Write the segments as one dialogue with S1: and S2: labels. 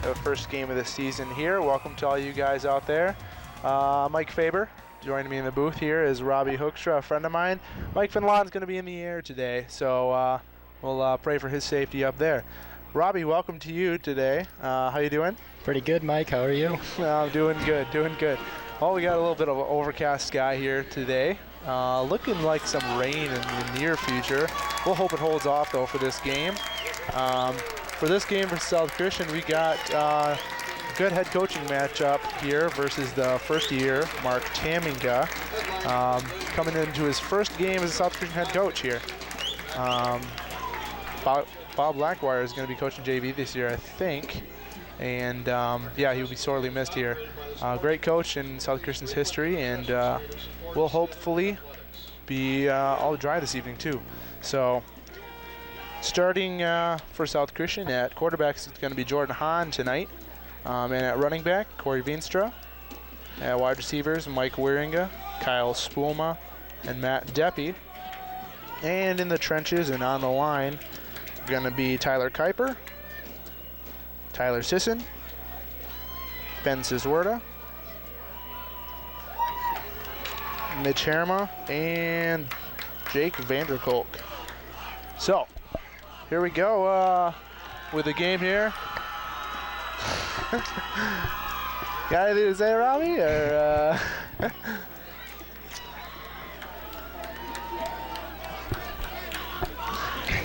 S1: the first game of the season here. Welcome to all you guys out there. Mike Faber joining me in the booth here is Robbie Hoekstra, a friend of mine. Mike Finlan's going to be in the air today, so we'll pray for his safety up there. Robbie, welcome to you today. How you doing?
S2: Pretty good, Mike. How are you?
S1: I'm doing good, doing good. Well, we got a little bit of an overcast sky here today. Looking like some rain in the near future. We'll hope it holds off, though, for this game. For this game for South Christian, we got a good head coaching matchup here versus the first year, Mark Taminga, coming into his first game as a South Christian head coach here. Bob Blackwire is going to be coaching JV this year, I think. And yeah, he will be sorely missed here. Great coach in South Christian's history, and we'll hopefully be all dry this evening too. So starting for South Christian at quarterbacks, it's going to be Jordan Hahn tonight. And at running back, Corey Veenstra. At wide receivers, Mike Wieringa, Kyle Spoolma, and Matt Deppie. And in the trenches and on the line, going to be Tyler Kuiper, Tyler Sisson, Ben Ciswerda, Mitch Herma, and Jake Vanderkolk. So, here we go with the game here. Got anything to say, Robbie? Or,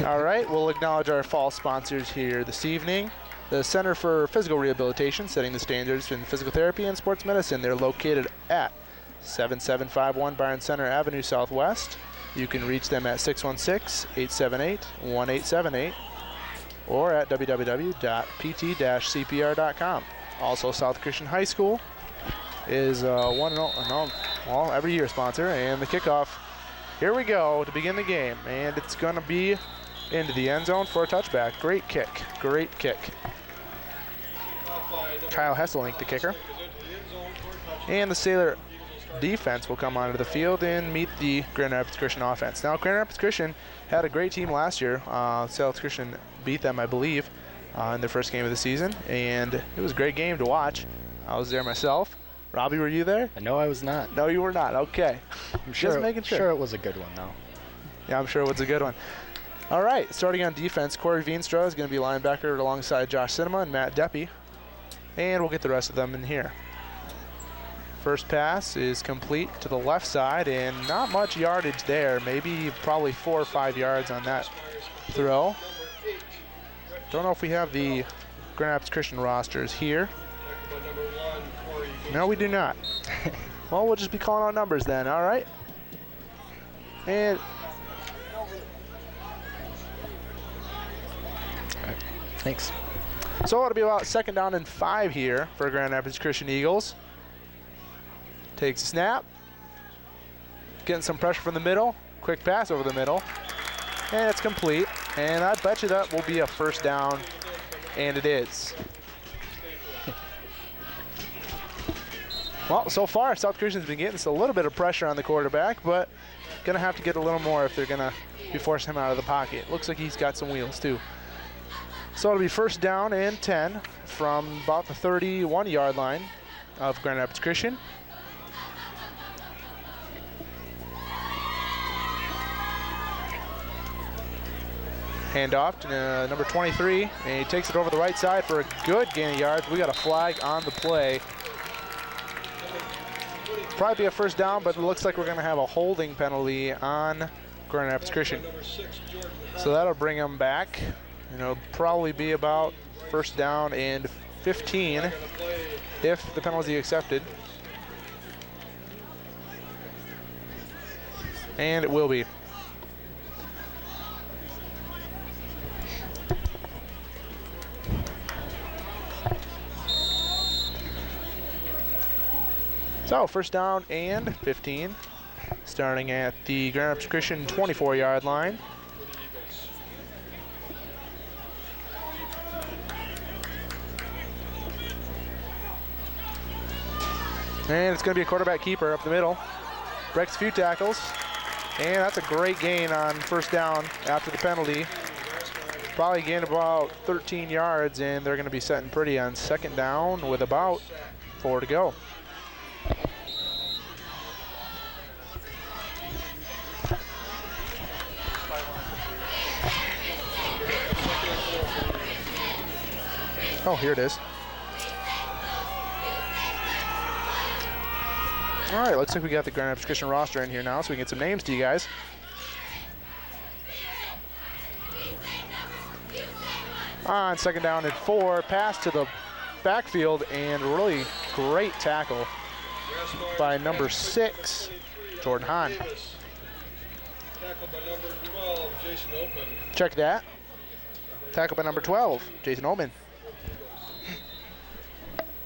S1: All right, we'll acknowledge our fall sponsors here this evening. The Center for Physical Rehabilitation, setting the standards in physical therapy and sports medicine. They're located at 7751 Byron Center Avenue Southwest. You can reach them at 616-878-1878 or at www.pt-cpr.com. Also, South Christian High School is well, every year sponsor, and the kickoff. Here we go to begin the game, and it's going to be into the end zone for a touchback. Great kick, great kick. Kyle Hesselink, the kicker. And the Sailor defense will come onto the field and meet the Grand Rapids Christian offense. Now, Grand Rapids Christian had a great team last year. South Christian beat them, I believe, in their first game of the season, and it was a great game to watch. I was there myself. Robbie, were you there?
S2: No, I was not.
S1: No, you were not. Okay.
S2: I'm sure,
S1: just making sure.
S2: Sure it was a good one, though.
S1: Yeah, I'm sure it was a good one. All right, starting on defense, Corey Veenstra is going to be linebacker alongside Josh Sinema and Matt Deppie, and we'll get the rest of them in here. First pass is complete to the left side, and not much yardage there. Maybe probably 4 or 5 yards on that throw. Don't know if we have the Grand Rapids Christian rosters here. No, we do not. Well, we'll just be calling out numbers then, all right? And
S2: Thanks.
S1: so it'll be about 2nd down and 5 here for Grand Rapids Christian Eagles. Takes a snap. Getting some pressure from the middle. Quick pass over the middle. And it's complete. And I bet you that will be a first down. And it is. Well, so far, South Christian's been getting a little bit of pressure on the quarterback, but going to have to get a little more if they're going to be forcing him out of the pocket. Looks like he's got some wheels, too. So it'll be 1st down and 10 from about the 31-yard line of Grand Rapids Christian. Handoff to number 23, and he takes it over the right side for a good gain of yards. We got a flag on the play. Probably be a first down, but it looks like we're going to have a holding penalty on Grand Rapids Christian. So that'll bring them back. It'll probably be about 1st down and 15 if the penalty is accepted. And it will be. So 1st down and 15, starting at the Grand Rapids Christian 24-yard line. And it's going to be a quarterback keeper up the middle. Breaks a few tackles. And that's a great gain on 1st down after the penalty. Probably gained about 13 yards, and they're going to be setting pretty on second down with about 4 to go. Oh, here it is. All right, looks like we got the Grand Rapids Christian roster in here now, so we can get some names to you guys. On second down and 4, pass to the backfield, and really great tackle by number 6, Jordan Hahn. Check that. Tackle by number 12, Jason Oldman.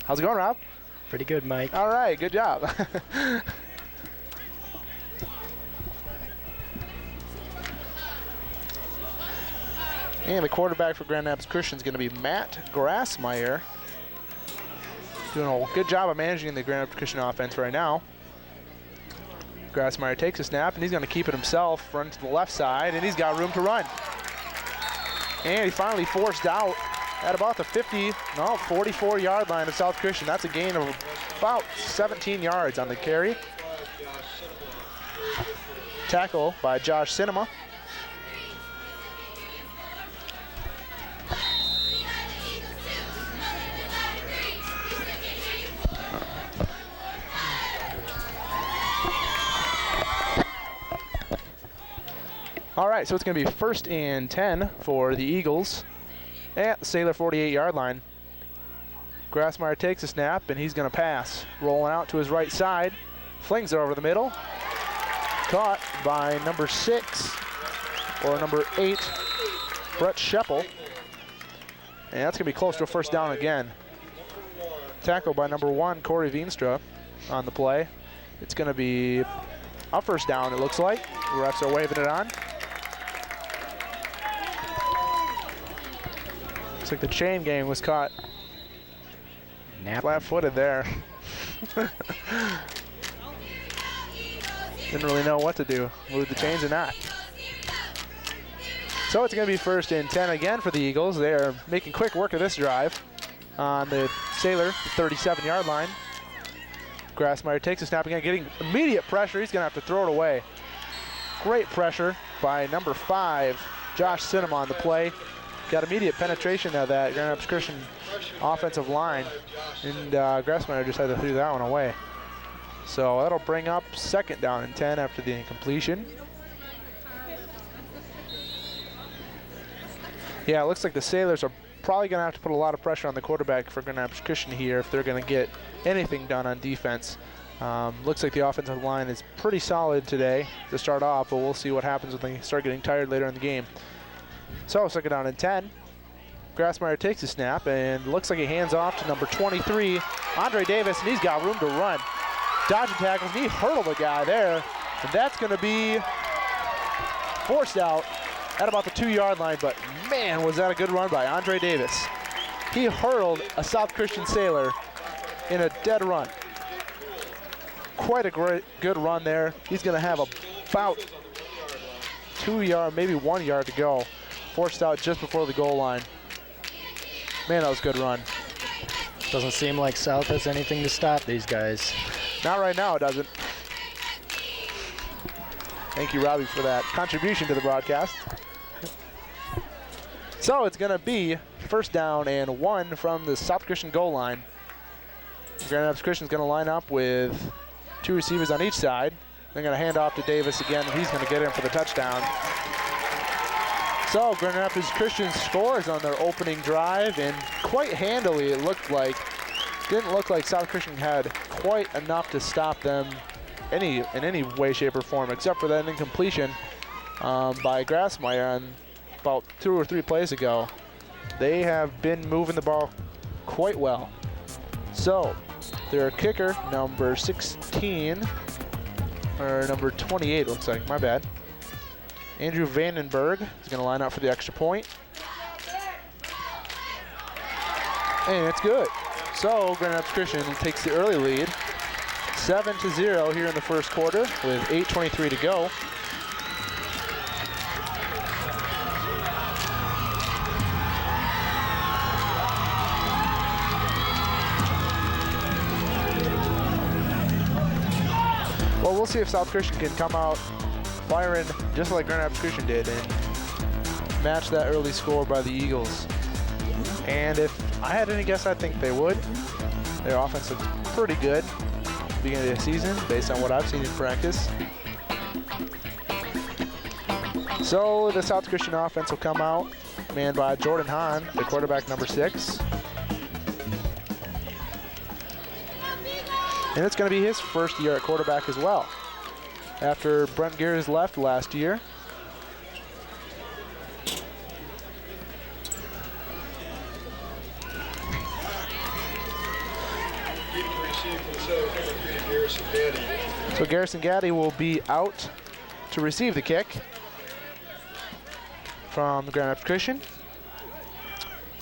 S1: How's it going, Rob?
S2: Pretty good, Mike.
S1: All right, good job. And the quarterback for Grand Rapids Christian is going to be Matt Grassmeyer. Doing a good job of managing the Grand Rapids Christian offense right now. Grassmeyer takes a snap, and he's going to keep it himself, run to the left side, and he's got room to run. And he finally forced out at about the 44-yard line of South Christian. That's a gain of about 17 yards on the carry. Tackle by Josh Cinema. All right, so it's going to be 1st and 10 for the Eagles at the Sailor 48-yard line. Grassmeyer takes a snap, and he's going to pass. Rolling out to his right side, flings it over the middle. Caught by number 6, or number 8, Brett Scheppel. And that's going to be close to a first down again. Tackle by number 1, Corey Veenstra on the play. It's going to be a first down, it looks like. The refs are waving it on. Looks like the chain gang was caught flat-footed there. Didn't really know what to do, move the chains or not. So it's going to be 1st and 10 again for the Eagles. They are making quick work of this drive on the Sailor 37-yard line. Grassmeyer takes a snap again, getting immediate pressure. He's going to have to throw it away. Great pressure by number 5, Josh Cinema on the play. Got immediate penetration of that Grand Rapids Christian offensive line, and Grassmeyer just had to throw that one away. So that'll bring up 2nd down and 10 after the incompletion. Yeah, it looks like the Sailors are probably going to have to put a lot of pressure on the quarterback for Grand Rapids Christian here if they're going to get anything done on defense. Looks like the offensive line is pretty solid today to start off, but we'll see what happens when they start getting tired later in the game. So 2nd down and 10. Grassmeyer takes a snap and looks like he hands off to number 23, Andre Davis, and he's got room to run. Dodging tackles, and he hurdled a guy there, and that's going to be forced out at about the 2-yard line, but man, was that a good run by Andre Davis. He hurled a South Christian Sailor in a dead run. Quite a good run there. He's going to have about 2 yards, maybe 1 yard to go. Forced out just before the goal line. Man, that was a good run.
S2: Doesn't seem like South has anything to stop these guys.
S1: Not right now, it doesn't. Thank you, Robbie, for that contribution to the broadcast. So it's going to be 1st down and 1 from the South Christian goal line. Grand Rapids Christian's going to line up with 2 receivers on each side. They're going to hand off to Davis again, and he's going to get in for the touchdown. So Grand Rapids Christian scores on their opening drive, and quite handily it looked like. Didn't look like South Christian had quite enough to stop them in any way, shape, or form, except for that incompletion by Grassmeyer on about 2 or 3 plays ago. They have been moving the ball quite well. So their kicker, number 16, or number 28 looks like, my bad. Andrew Vandenberg is going to line up for the extra point. And it's good. So Grand Rapids Christian takes the early lead, 7-0 here in the first quarter with 8:23 to go. Well, we'll see if South Christian can come out firing just like Grand Rapids Christian did and match that early score by the Eagles. And if I had any guess, I think they would. Their offense looks pretty good at the beginning of the season based on what I've seen in practice. So the South Christian offense will come out, manned by Jordan Hahn, the quarterback number 6. And it's going to be his first year at quarterback as well, after Brent Gears left last year. So Garrison Gaddy will be out to receive the kick from the Grand Rapids Christian.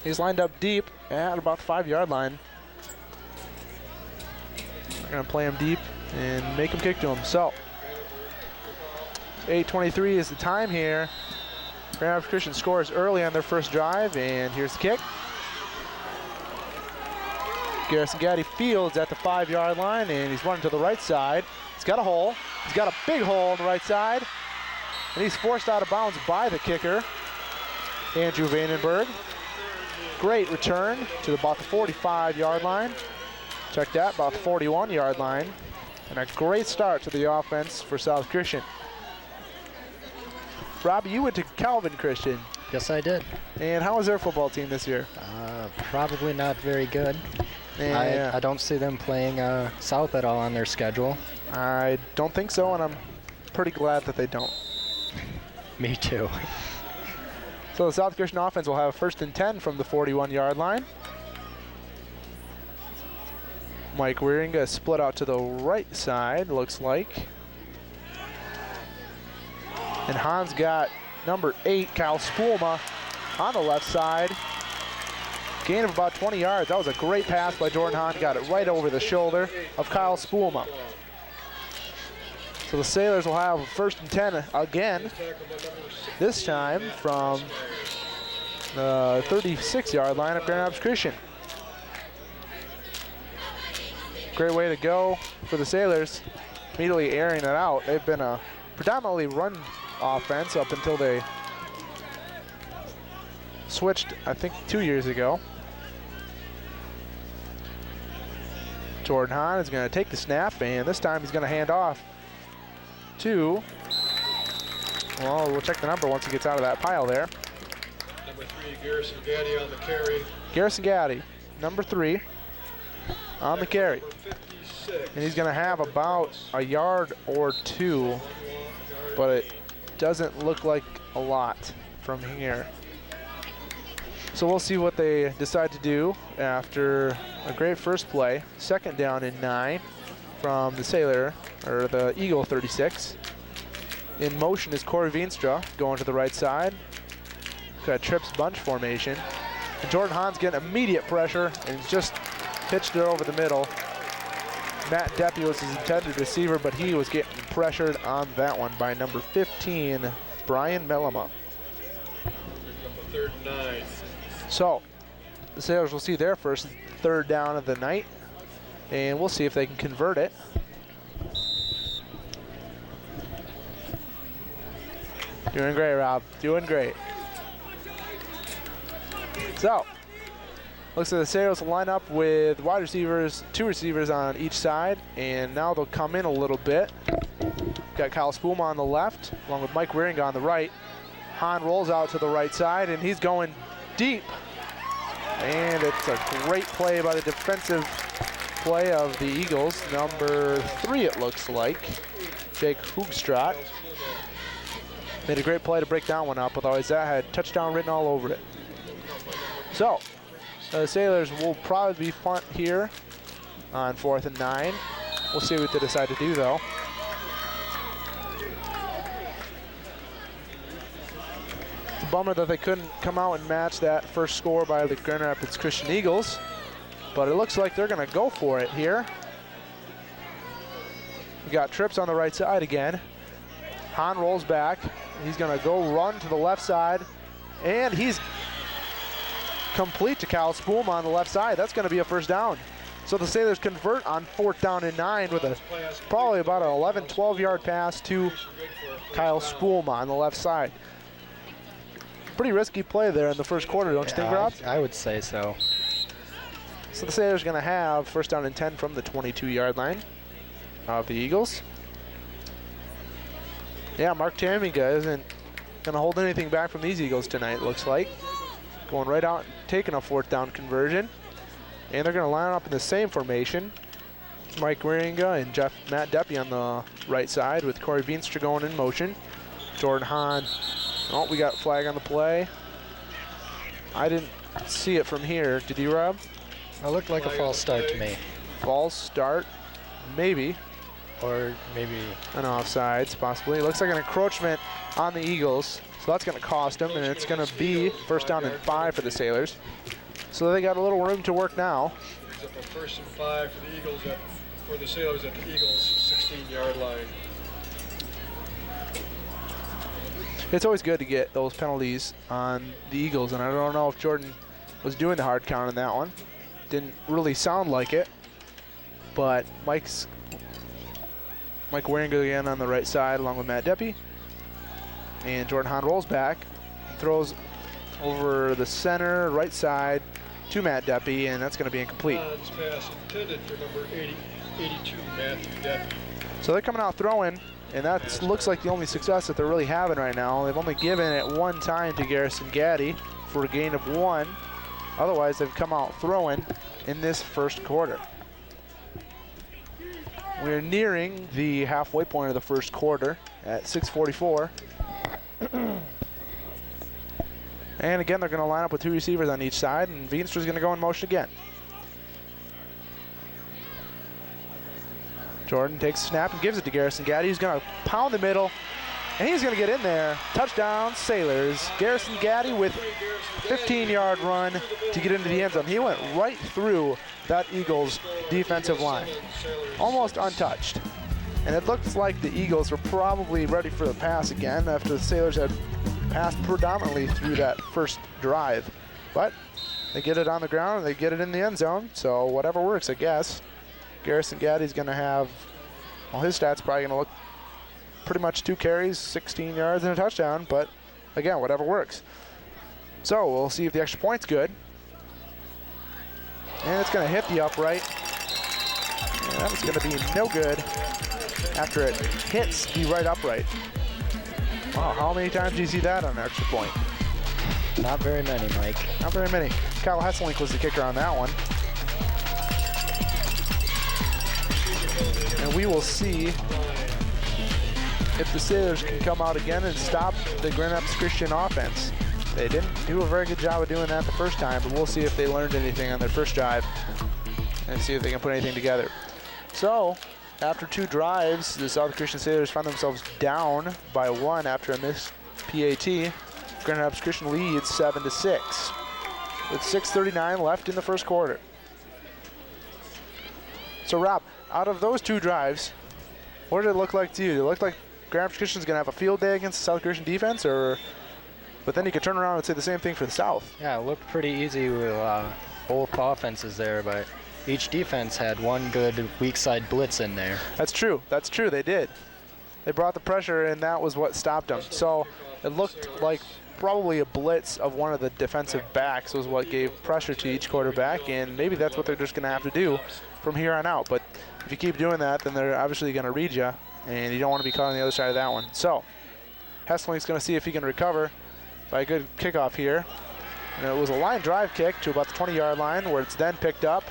S1: He's lined up deep at about the 5-yard line. We're going to play him deep and make him kick to him. So 8:23 is the time here. Grand Rapids Christian scores early on their first drive, and here's the kick. Garrison Gaddy fields at the 5-yard line, and he's running to the right side. He's got a hole. He's got a big hole on the right side, and he's forced out of bounds by the kicker, Andrew Vandenberg. Great return to about the 45-yard line. Check that, about the 41-yard line. And a great start to the offense for South Christian. Robbie, you went to Calvin Christian.
S2: Yes, I did.
S1: And how was their football team this year?
S2: Probably not very good.
S1: Yeah.
S2: I don't see them playing South at all on their schedule.
S1: I don't think so, and I'm pretty glad that they don't.
S2: Me too.
S1: So the South Christian offense will have 1st and 10 from the 41-yard line. Mike Wieringa split out to the right side, looks like. And Hahn's got number 8, Kyle Spoolma, on the left side. Gain of about 20 yards. That was a great pass by Jordan Hahn. Got it right over the shoulder of Kyle Spoolma. So the Sailors will have 1st and 10 again, this time from the 36-yard line of Grand Rapids Christian. Great way to go for the Sailors, immediately airing it out. They've been a predominantly run offense up until they switched, I think, 2 years ago. Jordan Hahn is going to take the snap, and this time he's going to hand off to, well, we'll check the number once he gets out of that pile there.
S3: Number 3, Garrison Gaddy on the carry.
S1: Garrison Gaddy, number 3, on the carry. And he's going to have about a yard or 2, but it doesn't look like a lot from here. So we'll see what they decide to do after a great first play. 2nd down and 9 from the Sailor, or the Eagle 36. In motion is Corey Veenstra going to the right side. Got trips bunch formation. And Jordan Hahn's getting immediate pressure and just pitched it over the middle. Matt Deppie was his intended receiver, but he was getting pressured on that one by number 15, Brian Mellema.
S3: Number 39.
S1: So the Sailors will see their first 3rd down of the night, and we'll see if they can convert it. Doing great, Rob. Doing great. So looks like the Sailors will line up with wide receivers, 2 receivers on each side, and now they'll come in a little bit. Got Kyle Spoolma on the left, along with Mike Wieringa on the right. Hahn rolls out to the right side, and he's going deep. And it's a great play by the defensive play of the Eagles. Number 3, it looks like, Jake Hoogstraat. Made a great play to break that one up, otherwise that had touchdown written all over it. So the Sailors will probably be punt here on 4th and 9. We'll see what they decide to do, though. It's a bummer that they couldn't come out and match that first score by the Grand Rapids Christian Eagles, but it looks like they're going to go for it here. We got trips on the right side again. Hahn rolls back. He's going to go run to the left side, and he's complete to Kyle Spoolma on the left side. That's going to be a 1st down. So the Sailors convert on 4th down and 9 with a probably about an 11, 12-yard pass to Kyle Spoolma on the left side. Pretty risky play there in the first quarter, don't you think, Rob?
S2: I would say so.
S1: So the Sailors are going to have 1st down and 10 from the 22-yard line of the Eagles. Yeah, Mark Tamiga isn't going to hold anything back from these Eagles tonight, looks like. Going right out and taking a 4th down conversion. And they're going to line up in the same formation. Mike Wieringa and Matt Deppie on the right side with Corey Veenstra going in motion. Jordan Hahn. Oh, we got a flag on the play. I didn't see it from here. Did you, Rob?
S2: It looked like a false start to me.
S1: False start, maybe.
S2: Or maybe
S1: an offsides, possibly. It looks like an encroachment on the Eagles. So that's going to cost them, and it's going to be 1st down and 5 for the Sailors. So they got a little room to work now.
S3: It's up a 1st and 5 for the Eagles, for the Sailors at the Eagles' 16-yard line.
S1: It's always good to get those penalties on the Eagles, and I don't know if Jordan was doing the hard count on that one. Didn't really sound like it, but Mike Wieringa again on the right side along with Matt Deppie. And Jordan Hahn rolls back, throws over the center, right side to Matt Deppie, and that's going to be incomplete.
S3: Hahn's pass intended for number 82, Matthew Deppie.
S1: So they're coming out throwing, and that looks like the only success that they're really having right now. They've only given it one time to Garrison Gaddy for a gain of 1. Otherwise, they've come out throwing in this first quarter. We're nearing the halfway point of the first quarter at 6:44. And again, they're going to line up with 2 receivers on each side, and Veenstra's going to go in motion again. Jordan takes a snap and gives it to Garrison Gaddy. He's going to pound the middle, and he's going to get in there. Touchdown, Sailors. Garrison Gaddy with a 15-yard run to get into the end zone. He went right through that Eagles defensive line, almost untouched. And it looks like the Eagles were probably ready for the pass again after the Sailors had passed predominantly through that first drive. But they get it on the ground and they get it in the end zone, so whatever works, I guess. Garrison Gaddy's going to have, well, his stats probably going to look pretty much 2 carries, 16 yards, and a touchdown, but again, whatever works. So we'll see if the extra point's good. And it's going to hit the upright. And that was going to be no good after it hits the right upright. Wow, how many times do you see that on an extra point?
S2: not very many, Mike.
S1: Not very many. Kyle Hesselink was the kicker on that one. And we will see if the Sailors can come out again and stop the Grand Rapids Christian offense. They didn't do a very good job of doing that the first time, but we'll see if they learned anything on their first drive and see if they can put anything together. So, after 2 drives, the South Christian Sailors found themselves down by 1 after a missed PAT. Grand Rapids Christian leads 7-6 with 6:39 left in the first quarter. So, Rob, out of those 2 drives, what did it look like to you? Did it look like Grand Rapids Christian's going to have a field day against the South Christian defense, or? But then you could turn around and say the same thing for the South.
S2: Yeah, it looked pretty easy with both offenses there, but each defense had one good weak side blitz in there.
S1: That's true. That's true. They did. They brought the pressure, and that was what stopped them. So it looked like probably a blitz of one of the defensive backs was what gave pressure to each quarterback, and maybe that's what they're just going to have to do from here on out. But if you keep doing that, then they're obviously going to read you, and you don't want to be caught on the other side of that one. So Hesslink's going to see if he can recover by a good kickoff here. And it was a line drive kick to about the 20-yard line, where it's then picked up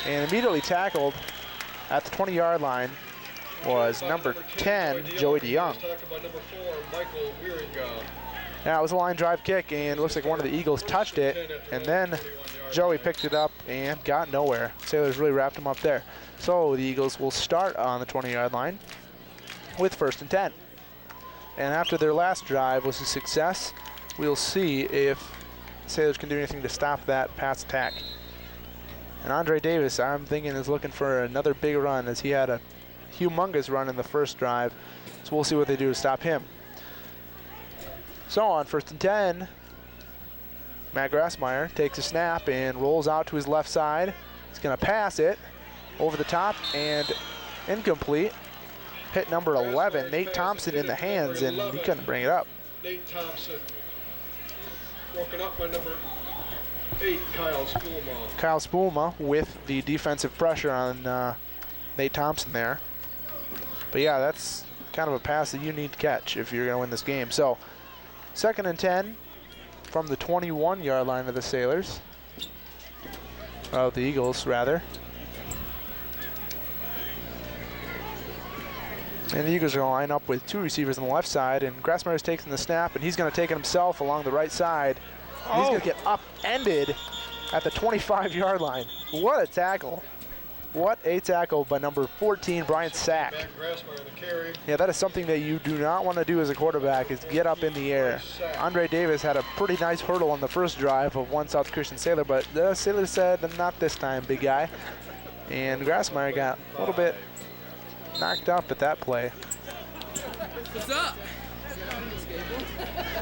S1: and immediately tackled at the 20-yard line was number 10, Joey DeYoung. Now it was a line drive kick, and it looks like one of the Eagles touched it, and then Joey picked it up and got nowhere. Sailors really wrapped him up there. So the Eagles will start on the 20-yard line with 1st and 10. And after their last drive was a success, we'll see if Sailors can do anything to stop that pass attack. And Andre Davis, I'm thinking, is looking for another big run, as he had a humongous run in the first drive. So we'll see what they do to stop him. So on 1st and 10, Matt Grassmeyer takes a snap and rolls out to his left side, He's going to pass it over the top and incomplete. Hit number 11, Nate Thompson, in the hands, and he couldn't bring it up.
S3: Nate Thompson. Broken up by number 8, Kyle Spoolma.
S1: Kyle Spoolma with the defensive pressure on Nate Thompson there. But yeah, that's kind of a pass that you need to catch if you're going to win this game. So 2nd and 10 from the 21-yard line of the Sailors. Of the Eagles, rather. And the Eagles are going to line up with 2 receivers on the left side, and Grassmeyer's taking the snap, and he's going to take it himself along the right side. And he's going to get upended at the 25-yard line. What a tackle. What a tackle by number 14, Brian Sack.
S3: Matt Grassmeyer, the carry.
S1: Yeah, that is something that you do not want to do as a quarterback, is get up in the air. Andre Davis had a pretty nice hurdle on the first drive of one South Christian Sailor, but the Sailor said, not this time, big guy. And Grassmeyer got a little bit knocked up at that play.
S4: What's up?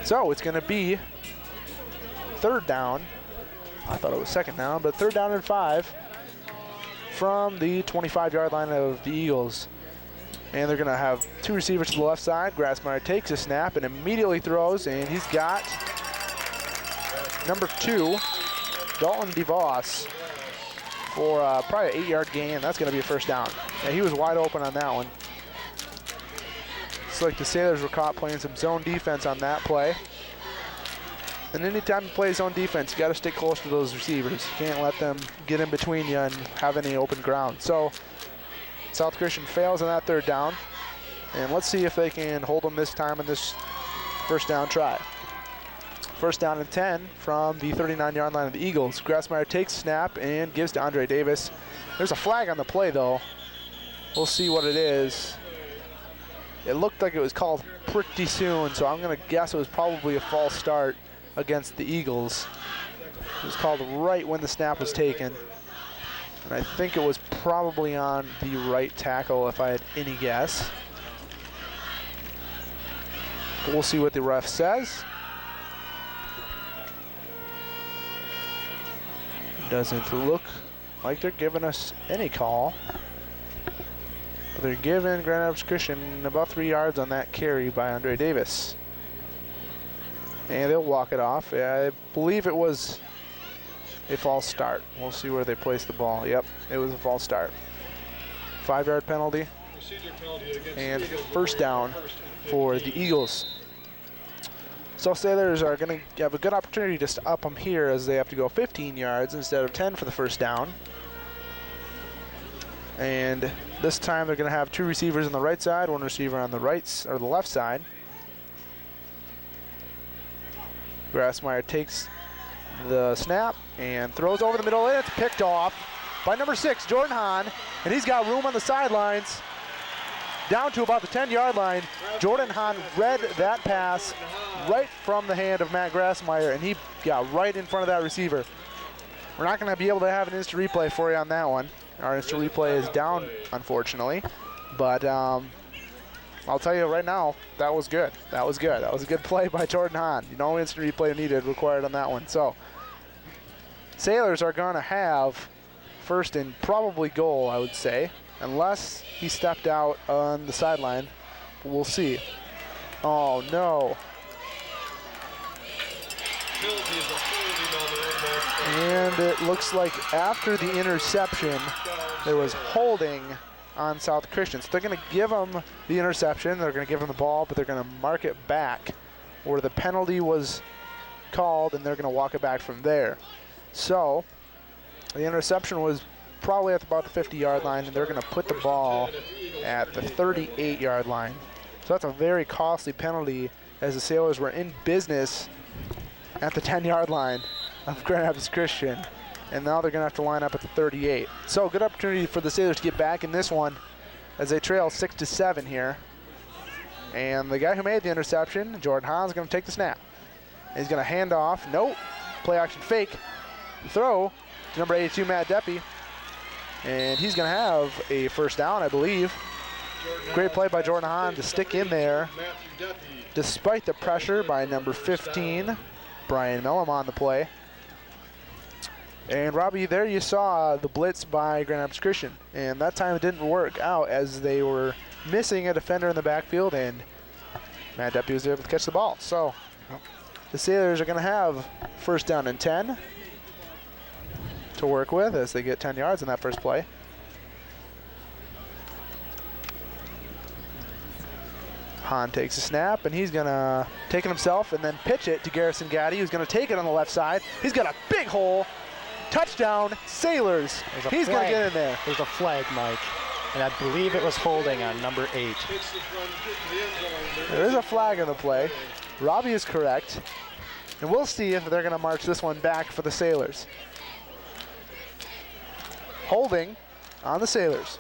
S1: So it's going to be 3rd down. I thought it was 2nd down, but 3rd down and 5 from the 25-yard line of the Eagles. And they're going to have 2 receivers to the left side. Grassmeyer takes a snap and immediately throws, and he's got number 2, Dalton DeVos, for probably an 8-yard gain. That's going to be a 1st down. Yeah, he was wide open on that one. It's like the Sailors were caught playing some zone defense on that play. And anytime you play zone defense, you got to stick close to those receivers. You can't let them get in between you and have any open ground. So South Christian fails on that 3rd down. And let's see if they can hold them this time in this 1st down try. 1st down and 10 from the 39-yard line of the Eagles. Grassmeyer takes snap and gives to Andre Davis. There's a flag on the play, though. We'll see what it is. It looked like it was called pretty soon, so I'm going to guess it was probably a false start against the Eagles. It was called right when the snap was taken. And I think it was probably on the right tackle, if I had any guess. But we'll see what the ref says. Doesn't look like they're giving us any call. But they're giving Grand Rapids Christian about 3 yards on that carry by Andre Davis. And they'll walk it off. I believe it was a false start. We'll see where they place the ball. Yep, it was a false start. 5-yard penalty. And 1st down for the Eagles. So Sailors are going to have a good opportunity just to up them here, as they have to go 15 yards instead of 10 for the 1st down. And this time they're going to have 2 receivers on the right side, 1 receiver on the right or the left side. Grassmeyer takes the snap and throws over the middle, and it's picked off by number 6, Jordan Hahn, and he's got room on the sidelines down to about the 10-yard line. Jordan Hahn read that pass right from the hand of Matt Grassmeyer, and he got right in front of that receiver. We're not going to be able to have an instant replay for you on that one. Our instant replay is down, unfortunately, but I'll tell you right now, that was good. That was good. That was a good play by Jordan Hahn. No instant replay needed required on that one. So Sailors are going to have 1st and probably goal, I would say, unless he stepped out on the sideline. We'll see. Oh, no. And it looks like after the interception, there was holding on South Christian. So they're going to give them the interception. They're going to give them the ball, but they're going to mark it back where the penalty was called, and they're going to walk it back from there. So the interception was probably at about the 50-yard line, and they're going to put the ball at the 38-yard line. So that's a very costly penalty, as the Sailors were in business at the 10-yard line of Grand Rapids Christian. And now they're going to have to line up at the 38. So good opportunity for the Sailors to get back in this one as they trail 6-7 here. And the guy who made the interception, Jordan Hahn, is going to take the snap. He's going to hand off. Nope. Play action fake. Throw to number 82, Matt Deppy. And he's going to have a 1st down, I believe. Great play by Jordan Hahn to stick in there despite the pressure by number 15, Brian Mellum, on the play. And Robbie, there you saw the blitz by Grand Rapids Christian, and that time it didn't work out as they were missing a defender in the backfield, and Matt Deppy was able to catch the ball. So the Sailors are going to have first down and 10 to work with as they get 10 yards in that first play. Hahn takes a snap, and he's going to take it himself and then pitch it to Garrison Gaddy, who's going to take it on the left side. He's got a big hole. Touchdown, Sailors. He's going to get in there.
S2: There's a flag, Mike, and I believe it was holding on number 8.
S1: There is a flag in the play. Robbie is correct. And we'll see if they're going to march this one back for the Sailors. Holding on the Sailors.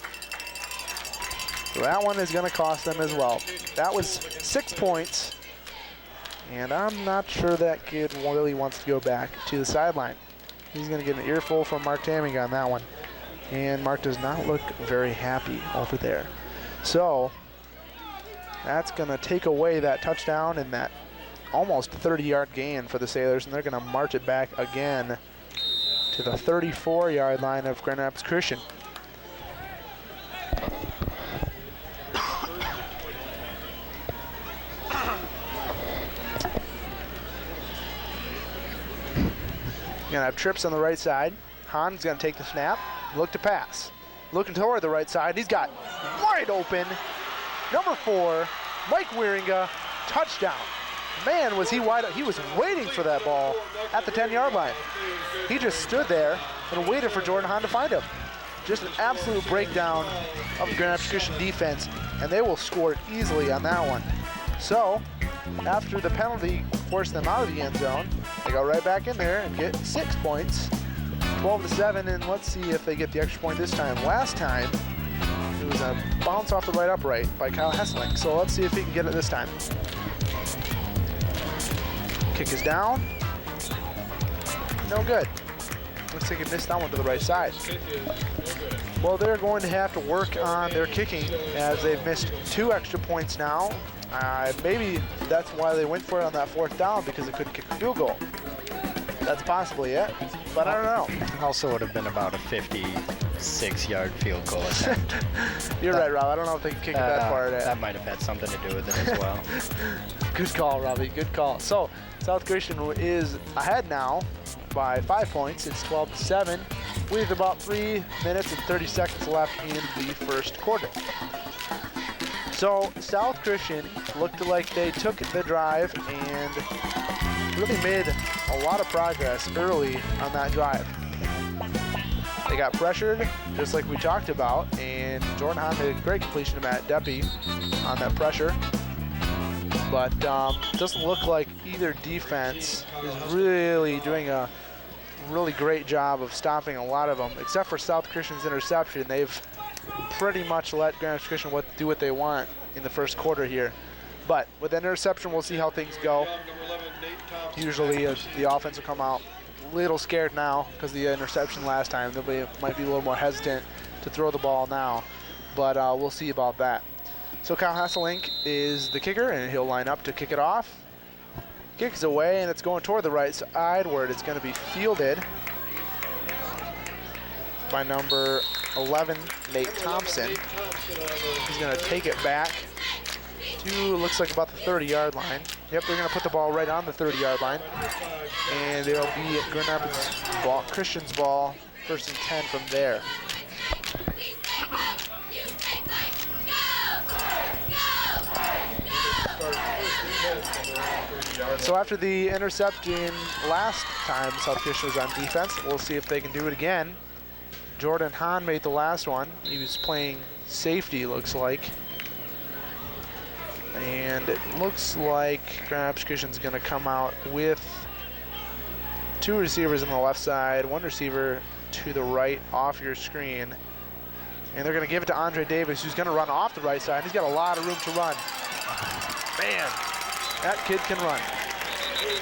S1: So that one is going to cost them as well. That was 6 points. And I'm not sure that kid really wants to go back to the sideline. He's going to get an earful from Mark Tamming on that one. And Mark does not look very happy over there. So that's going to take away that touchdown and that almost 30-yard gain for the Sailors, and they're going to march it back again to the 34-yard line of Grand Rapids Christian. Gonna have trips on the right side. Hahn's gonna take the snap, look to pass. Looking toward the right side, he's got wide open, number 4, Mike Wieringa, touchdown. Man, was he wide, he was waiting for that ball at the 10-yard line. He just stood there and waited for Jordan Hahn to find him. Just an absolute breakdown of the Grand Rapids Christian defense, and they will score easily on that one. So, after the penalty forced them out of the end zone, they go right back in there and get 6 points, 12-7, and let's see if they get the extra point this time. Last time, it was a bounce off the right upright by Kyle Hesseling, so let's see if he can get it this time. Kick is down. No good. Looks like he missed that one to the right side. Well, they're going to have to work on their kicking as they've missed 2 extra points now. Maybe that's why they went for it on that 4th down, because they couldn't kick the field goal. That's possibly it, but I don't know.
S2: Also would have been about a 56-yard field goal attempt.
S1: You're right, Rob. I don't know if they can kick it that far.
S2: That might have had something to do with it as well.
S1: Good call, Robbie. Good call. So South Christian is ahead now by 5 points. It's 12-7 with about 3 minutes and 30 seconds left in the first quarter. So South Christian looked like they took the drive and really made a lot of progress early on that drive. They got pressured, just like we talked about, and Jordan Hahn made a great completion to Matt Deppy on that pressure. But it doesn't look like either defense is really doing a really great job of stopping a lot of them, except for South Christian's interception. They've pretty much let Grand Rapids Christian do what they want in the first quarter here. But with the interception, we'll see how things go. Usually the offense will come out a little scared now because of the interception last time. They might be a little more hesitant to throw the ball now, but we'll see about that. So Kyle Hasselink is the kicker, and he'll line up to kick it off. Kicks away, and it's going toward the right side where it's going to be fielded by number 11, Nate Thompson. He's going to take it back to, looks like about the 30-yard line. Yep, they're going to put the ball right on the 30-yard line. And it'll be Grand Rapids ball, Christian's ball, 1st and 10 from there. So after the interception last time South Christian was on defense, we'll see if they can do it again. Jordan Hahn made the last one. He was playing safety, looks like. And it looks like Grand Rapids Christian's going to come out with 2 receivers on the left side, 1 receiver to the right off your screen. And they're going to give it to Andre Davis, who's going to run off the right side. He's got a lot of room to run. Man, that kid can run.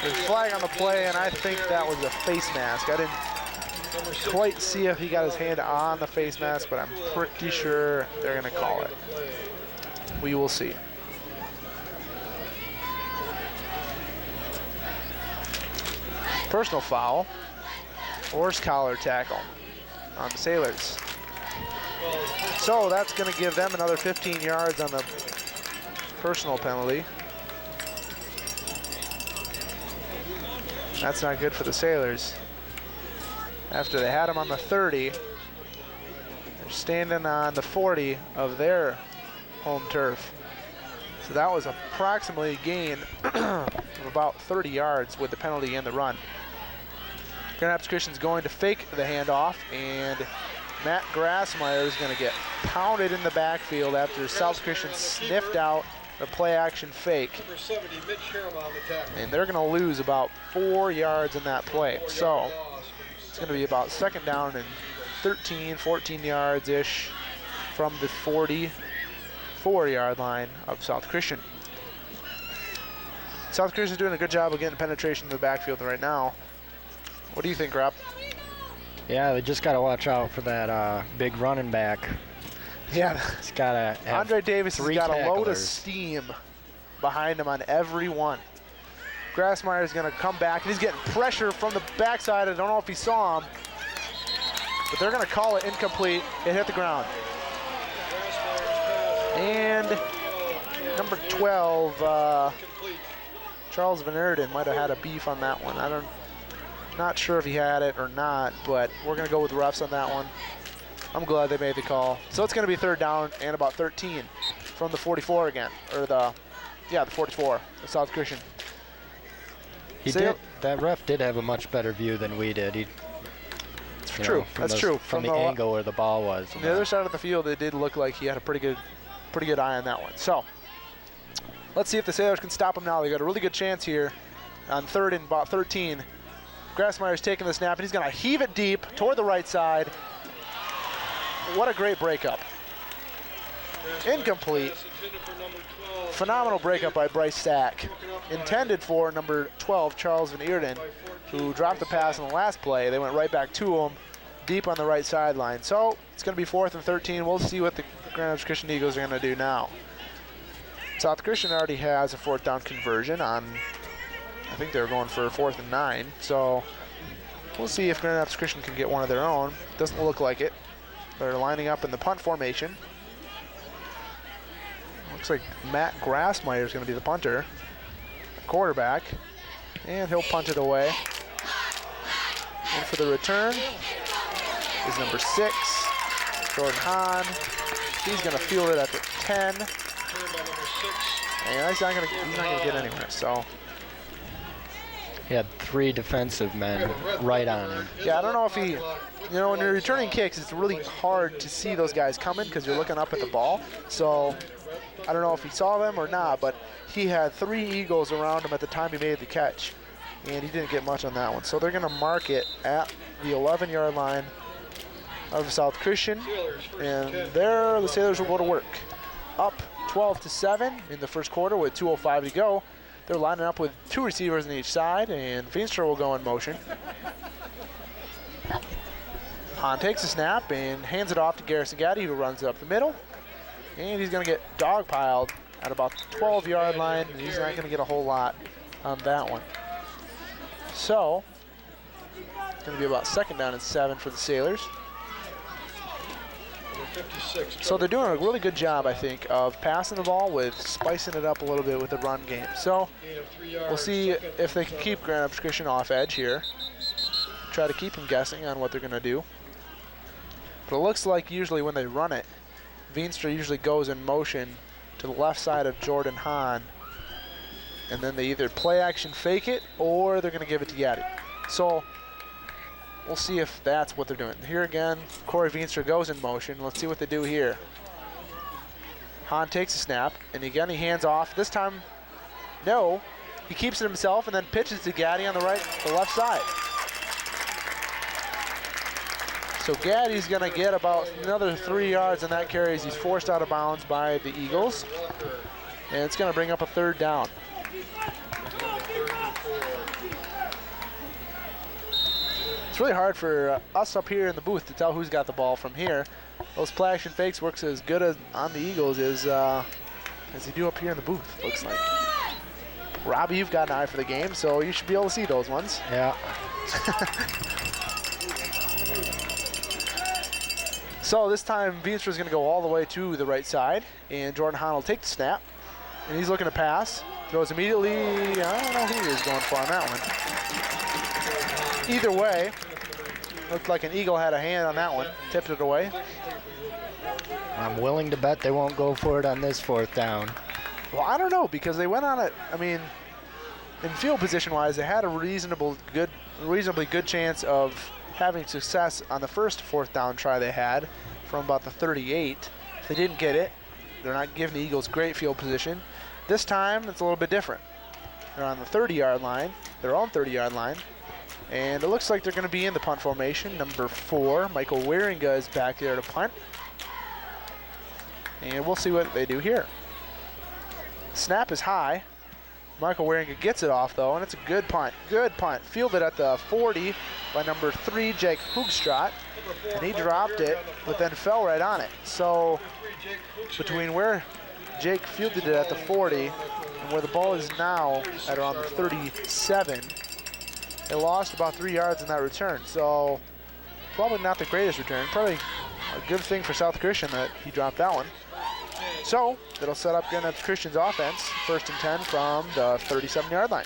S1: There's a flag on the play, and I think that was a face mask. I didn't quite see if he got his hand on the face mask, but I'm pretty sure they're going to call it. We will see. Personal foul horse collar tackle on the Sailors. So that's going to give them another 15 yards on the personal penalty. That's not good for the Sailors. After they had them on the 30, they're standing on the 40 of their home turf. So that was approximately a gain of about 30 yards with the penalty and the run. Grand Rapids Christian's going to fake the handoff, and Matt Grassmeyer is going to get pounded in the backfield after South Christian sniffed out the play-action fake.
S3: Number 70, Mitch Harriman on the tackle.
S1: And they're going to lose about 4 yards in that play. So it's going to be about second down and 13, 14 yards-ish from the 44-yard line of South Christian. South Christian's doing a good job of getting penetration in the backfield right now. What do you think, Rob?
S2: Yeah, they just got to watch out for that big running back.
S1: Yeah.
S2: He's got to have
S1: Andre Davis has got a load of
S2: tacklers.
S1: steam behind him on every one. Grassmeyer is going to come back, and he's getting pressure from the backside. I don't know if he saw him, but they're going to call it incomplete. It hit the ground. And number 12, Charles Van Erden might have had a beef on that one. Not sure if he had it or not, but we're going to go with the refs on that one. I'm glad they made the call. So it's going to be third down and about 13 from the 44 again, or the 44, the South Christian.
S2: That ref did have a much better view than we did.
S1: True. That's true.
S2: From the angle where the ball was.
S1: From the other side of the field, it did look like he had a pretty good eye on that one. So let's see if the Sailors can stop him now. They got a really good chance here on third and about 13. Grassmeyer's taking the snap, and he's going to heave it deep toward the right side. What a great breakup. Incomplete. Phenomenal breakup by Bryce Stack. Intended for number 12, Charles Van Eerden, who dropped the pass in the last play. They went right back to him, deep on the right sideline. So it's going to be 4th and 13. We'll see what the Grand Rapids Christian Eagles are going to do now. South Christian already has a 4th down conversion on, I think they're going for 4th and 9. So we'll see if Grand Rapids Christian can get one of their own. Doesn't look like it. They're lining up in the punt formation. Looks like Matt Grassmeyer is going to be the punter, quarterback, and he'll punt it away. And for the return is number 6, Jordan Hahn. He's going to field it at the 10. And he's not going to get anywhere. So
S2: he had 3 defensive men right on him.
S1: yeah, I don't know if he, when you're returning kicks, it's really hard to see those guys coming because you're looking up at the ball. So I don't know if he saw them or not, but he had 3 Eagles around him at the time he made the catch, and he didn't get much on that one. So they're going to mark it at the 11-yard line of South Christian, and there the Sailors will go to work. Up 12-7 in the first quarter with 2:05 to go. They're lining up with 2 receivers on each side, and Veenstra will go in motion. Hahn takes a snap and hands it off to Garrison Gaddy, who runs up the middle. And he's going to get dogpiled at about the 12-yard line. He's not going to get a whole lot on that one. So it's going to be about 2nd down and 7 for the Sailors. So they're doing a really good job, I think, of passing the ball with spicing it up a little bit with the run game. So we'll see if they can keep Grand Rapids Christian off edge here. Try to keep him guessing on what they're going to do. But it looks like usually when they run it, Veenstra usually goes in motion to the left side of Jordan Hahn, and then they either play action fake it or they're going to give it to Yaddy. So we'll see if that's what they're doing. Here again, Corey Veenstra goes in motion. Let's see what they do here. Hahn takes a snap, and again he hands off. This time, no. He keeps it himself and then pitches to Gaddy on the left side. So Gaddy's going to get about another 3 yards on that carry as he's forced out of bounds by the Eagles. And it's going to bring up a 3rd down. It's really hard for us up here in the booth to tell who's got the ball from here. Those play action fakes works as good as on the Eagles as they do up here in the booth, looks like. Robbie, you've got an eye for the game, so you should be able to see those ones.
S2: Yeah.
S1: So this time, Veenstra is going to go all the way to the right side, and Jordan Hahn will take the snap, and he's looking to pass. Throws immediately. I don't know who he was going for on that one. Either way, looked like an Eagle had a hand on that one. Tipped it away.
S2: I'm willing to bet they won't go for it on this 4th down.
S1: Well, I don't know, because they went on it. I mean, in field position-wise, they had a reasonably good chance of having success on the first 4th down try they had from about the 38. If they didn't get it, they're not giving the Eagles great field position. This time, it's a little bit different. They're on the 30-yard line, their own 30-yard line, and it looks like they're going to be in the punt formation. Number 4, Michael Wieringa is back there to punt. And we'll see what they do here. Snap is high. Michael Wieringa gets it off, though, and it's a good punt. Good punt. Fielded at the 40 by number 3, Jake Hoogstraat. And he dropped it, but then fell right on it. So between where Jake fielded it at the 40 and where the ball is now at around the 37, they lost about 3 yards in that return. So probably not the greatest return. Probably a good thing for South Christian that he dropped that one. So that'll set up Grand Rapids Christian's offense, 1st and 10 from the 37-yard line.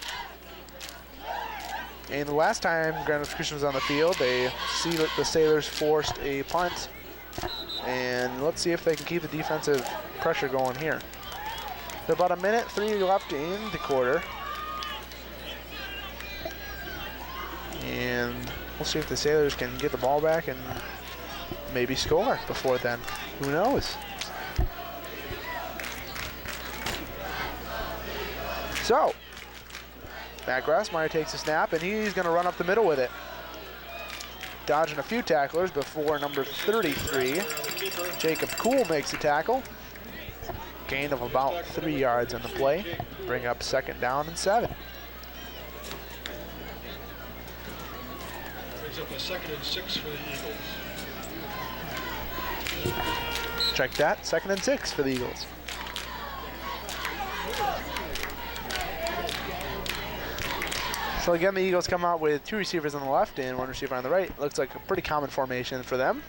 S1: And the last time Grand Rapids Christian was on the field, they see that the Sailors forced a punt. And let's see if they can keep the defensive pressure going here. There's about 1:03 left in the quarter. And we'll see if the Sailors can get the ball back and maybe score before then. Who knows? So, Matt Grassmeyer takes a snap, and he's going to run up the middle with it. Dodging a few tacklers before number 33, Jacob Kuhl, makes the tackle. Gain of about 3 yards on the play. Bring up 2nd down and 7.
S3: Brings up a 2nd and 6 for the Eagles.
S1: Check that, 2nd and 6 for the Eagles. So again, the Eagles come out with 2 receivers on the left and 1 receiver on the right. Looks like a pretty common formation for them.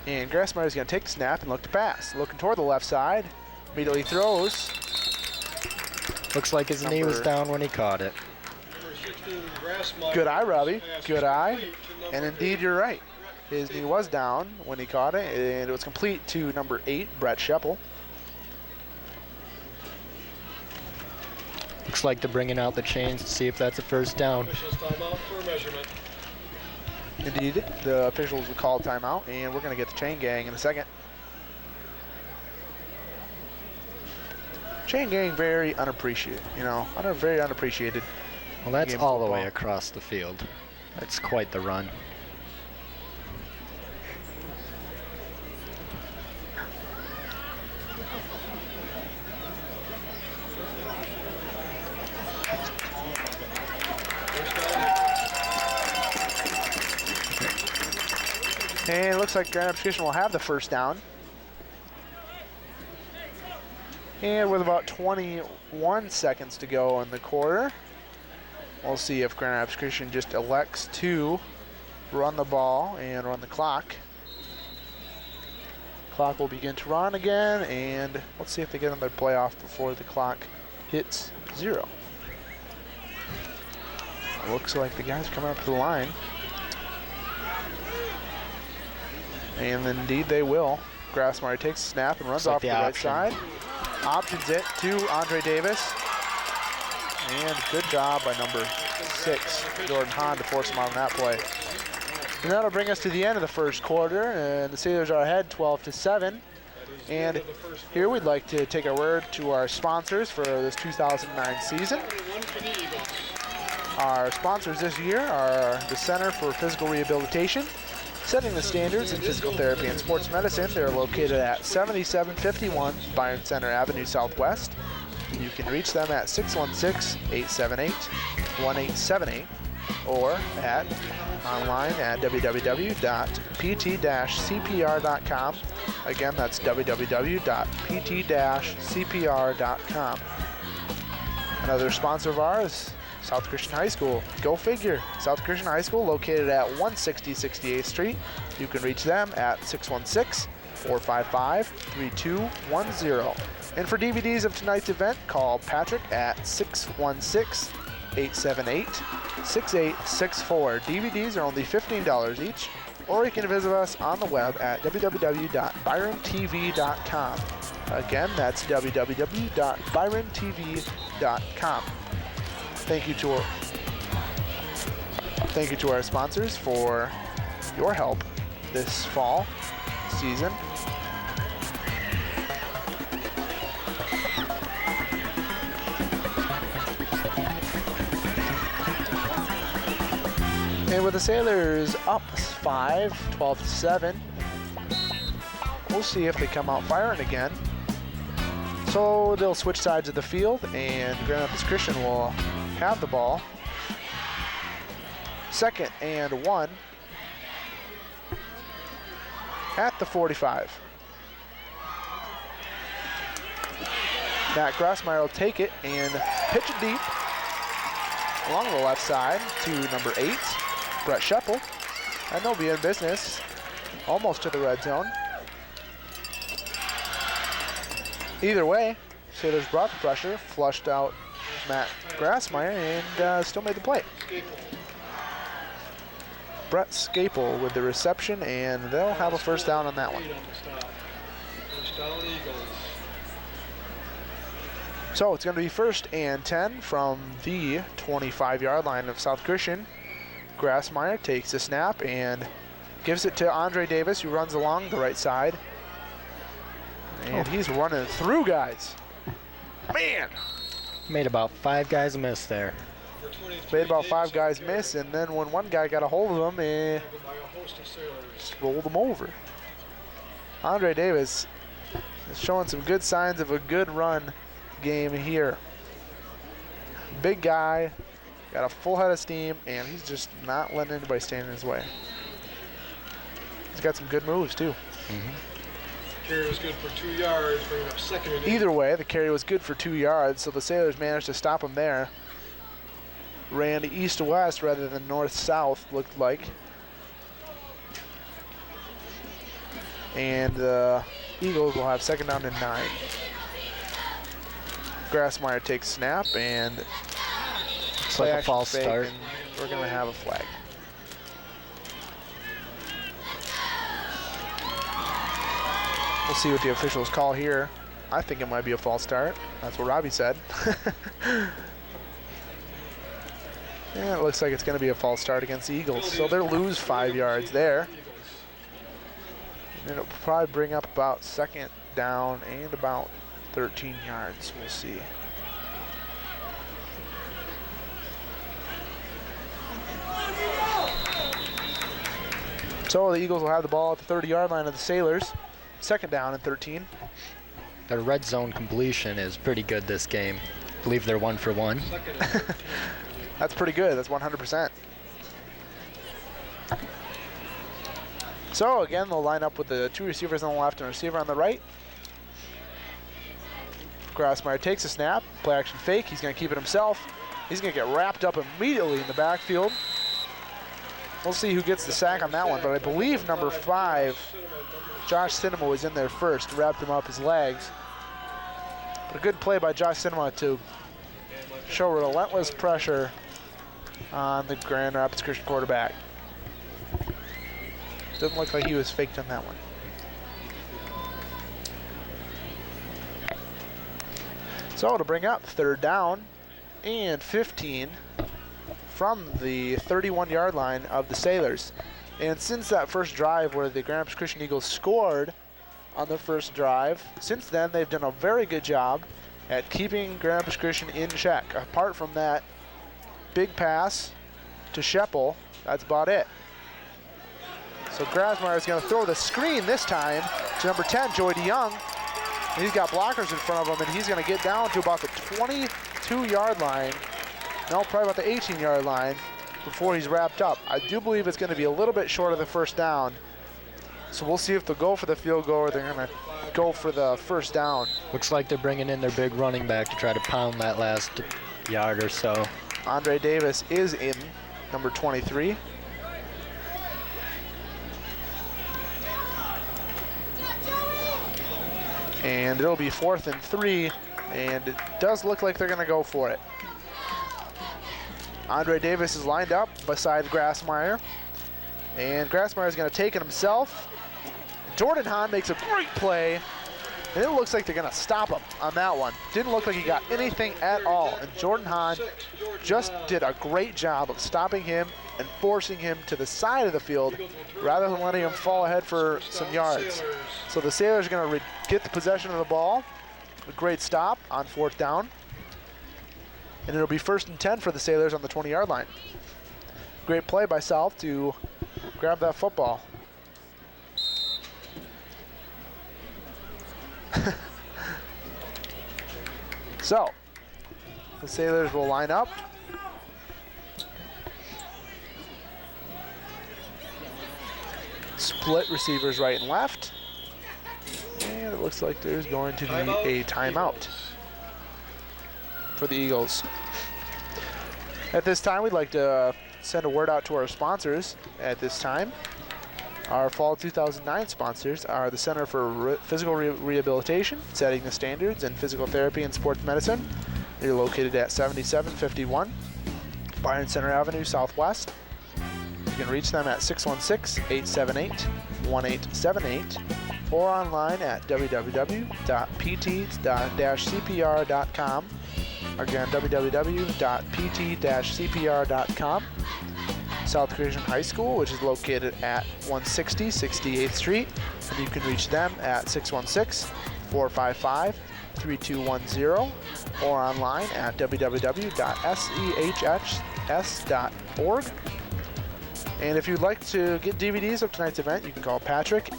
S1: And Grassmeyer is going to take the snap and look to pass. Looking toward the left side, immediately throws.
S2: Looks like his knee was down when he caught it.
S1: Good eye, Robbie. Good eye. And indeed, you're right. His knee was down when he caught it, and it was complete to number 8, Brett Sheppel.
S2: Looks like they're bringing out the chains to see if that's a 1st down.
S3: Officials timeout for measurement.
S1: Indeed, the officials will call timeout, and we're going to get the chain gang in a second. Chain gang very unappreciated, very unappreciated.
S2: Well, that's
S1: game
S2: all the
S1: football.
S2: way across the field. That's quite the run.
S1: And it looks like Grand Rapids Christian will have the 1st down. And with about 21 seconds to go in the quarter, we'll see if Grand Rapids Christian just elects to run the ball and run the clock. Clock will begin to run again, and let's see if they get another playoff before the clock hits 0. It looks like the guys coming up to the line. And indeed they will. Grassmeyer takes the snap and runs off to the right side. Options it to Andre Davis. And good job by number 6, Jordan Hahn, to force him out on that play. And that'll bring us to the end of the 1st quarter, and the Sailors are ahead 12-7. And here we'd like to take a word to our sponsors for this 2009 season. Our sponsors this year are the Center for Physical Rehabilitation, setting the standards in physical therapy and sports medicine. They're located at 7751 Byron Center Avenue Southwest. You can reach them at 616-878-1878 or online at www.pt-cpr.com. Again, that's www.pt-cpr.com. Another sponsor of ours, South Christian High School. Go figure. South Christian High School located at 160 68th Street. You can reach them at 616-455-3210. And for DVDs of tonight's event, call Patrick at 616-878-6864. DVDs are only $15 each, or you can visit us on the web at www.byrontv.com. Again, that's www.byrontv.com. Thank you to our sponsors for your help this fall season. And with the Sailors up 5, 12-7, we'll see if they come out firing again. So they'll switch sides of the field, and Grand Rapids Christian will have the ball. 2nd and 1 at the 45. Matt Grassmeyer will take it and pitch it deep along the left side to number 8, Brett Scheppel. And they'll be in business almost to the red zone. Either way, Sailors brought the pressure, flushed out Matt Grassmeyer, and still made the play. Brett Scapel with the reception, and they'll have a first down on that one.
S3: First down, Eagles.
S1: So it's going to be 1st and 10 from the 25-yard line of South Christian. Grassmeyer takes the snap and gives it to Andre Davis, who runs along the right side. And he's running through guys. Man!
S2: Made about 5 guys miss there.
S1: Made about 5 guys miss, and then when one guy got a hold of him, just rolled him over. Andre Davis is showing some good signs of a good run game here. Big guy, got a full head of steam, and he's just not letting anybody stand in his way. He's got some good moves, too.
S3: Carry was good for 2 yards, bringing up 2nd and 8.
S1: Either way, the carry was good for 2 yards, so the Sailors managed to stop him there. Ran east to west rather than north-south, looked like. And the Eagles will have 2nd down and 9. Grassmeyer takes snap, and
S2: It's like a false start.
S1: and we're going to have a flag. We'll see what the officials call here. I think it might be a false start. That's what Robbie said. Yeah, it looks like it's going to be a false start against the Eagles. So they'll lose 5 yards there. And it'll probably bring up about 2nd down and about 13 yards. We'll see. So the Eagles will have the ball at the 30-yard line of the Sailors. 2nd down and 13.
S2: Their red zone completion is pretty good this game. I believe they're 1 for 1.
S1: That's pretty good. That's 100%. So again, they'll line up with the 2 receivers on the left and a receiver on the right. Grassmeyer takes a snap, play action fake. He's going to keep it himself. He's going to get wrapped up immediately in the backfield. We'll see who gets the sack on that one, but I believe number 5, Josh Cinema, was in there first, wrapped him up his legs. But a good play by Josh Cinema to show relentless pressure on the Grand Rapids Christian quarterback. Doesn't look like he was faked on that one. So to bring up 3rd down and 15 from the 31-yard line of the Sailors. And since that first drive where the Grand Rapids Christian Eagles scored on their first drive, since then they've done a very good job at keeping Grand Rapids Christian in check. Apart from that big pass to Scheppel, that's about it. So Grassmeyer is going to throw the screen this time to number 10, Joey DeYoung. He's got blockers in front of him, and he's going to get down to about the 22-yard line. No, probably about the 18-yard line before he's wrapped up. I do believe it's going to be a little bit short of the first down. So we'll see if they'll go for the field goal or they're going to go for the first down.
S2: Looks like they're bringing in their big running back to try to pound that last yard or so.
S1: Andre Davis is in, number 23. And it'll be 4th and 3, and it does look like they're gonna go for it. Andre Davis is lined up beside Grassmeyer, and Grassmeyer is gonna take it himself. Jordan Hahn makes a great play, and it looks like they're gonna stop him on that one. Didn't look like he got anything at all, and Jordan Hahn just did a great job of stopping him and forcing him to the side of the field rather than letting him fall ahead for some yards. So the Sailors are gonna get the possession of the ball. A great stop on 4th down. And it'll be 1st and 10 for the Sailors on the 20-yard line. Great play by South to grab that football. So, the Sailors will line up. Split receivers right and left. And it looks like there's going to be a timeout for the Eagles. At this time, we'd like to send a word out to our sponsors at this time. Our fall 2009 sponsors are the Center for Physical Rehabilitation, Setting the Standards in Physical Therapy and Sports Medicine. They're located at 7751 Byron Center Avenue Southwest. You can reach them at 616-878-1878 or online at www.pt-cpr.com. Again, www.pt-cpr.com. South Christian High School, which is located at 160 68th Street. And you can reach them at 616-455-3210 or online at www.sehs.org. And if you'd like to get DVDs of tonight's event, you can call Patrick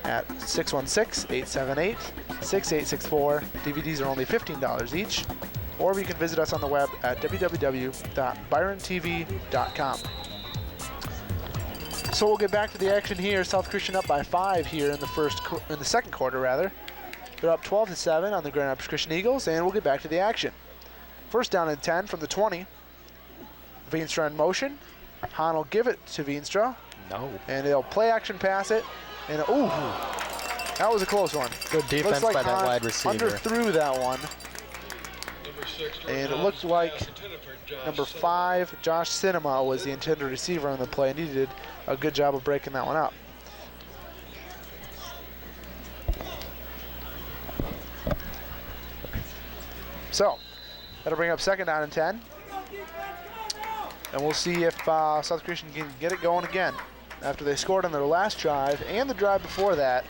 S1: at 616-878-6864. DVDs are only $15 each. Or you can visit us on the web at www.byrontv.com. So we'll get back to the action here. South Christian up by 5 here in the second quarter rather. They're up 12-7 on the Grand Rapids Christian Eagles, and we'll get back to the action. 1st down and 10 from the 20. Veenstra in motion. Hahn will give it to Veenstra.
S2: No.
S1: And they'll play action pass it. And ooh, that was a close one.
S2: Good defense
S1: like
S2: by that
S1: Hahn
S2: wide receiver.
S1: Underthrew that one. And it looked like number 5, Josh Cinema, was the intended receiver on the play, and he did a good job of breaking that one up. So, that'll bring up 2nd down and 10. And we'll see if South Christian can get it going again. After they scored on their last drive and the drive before that,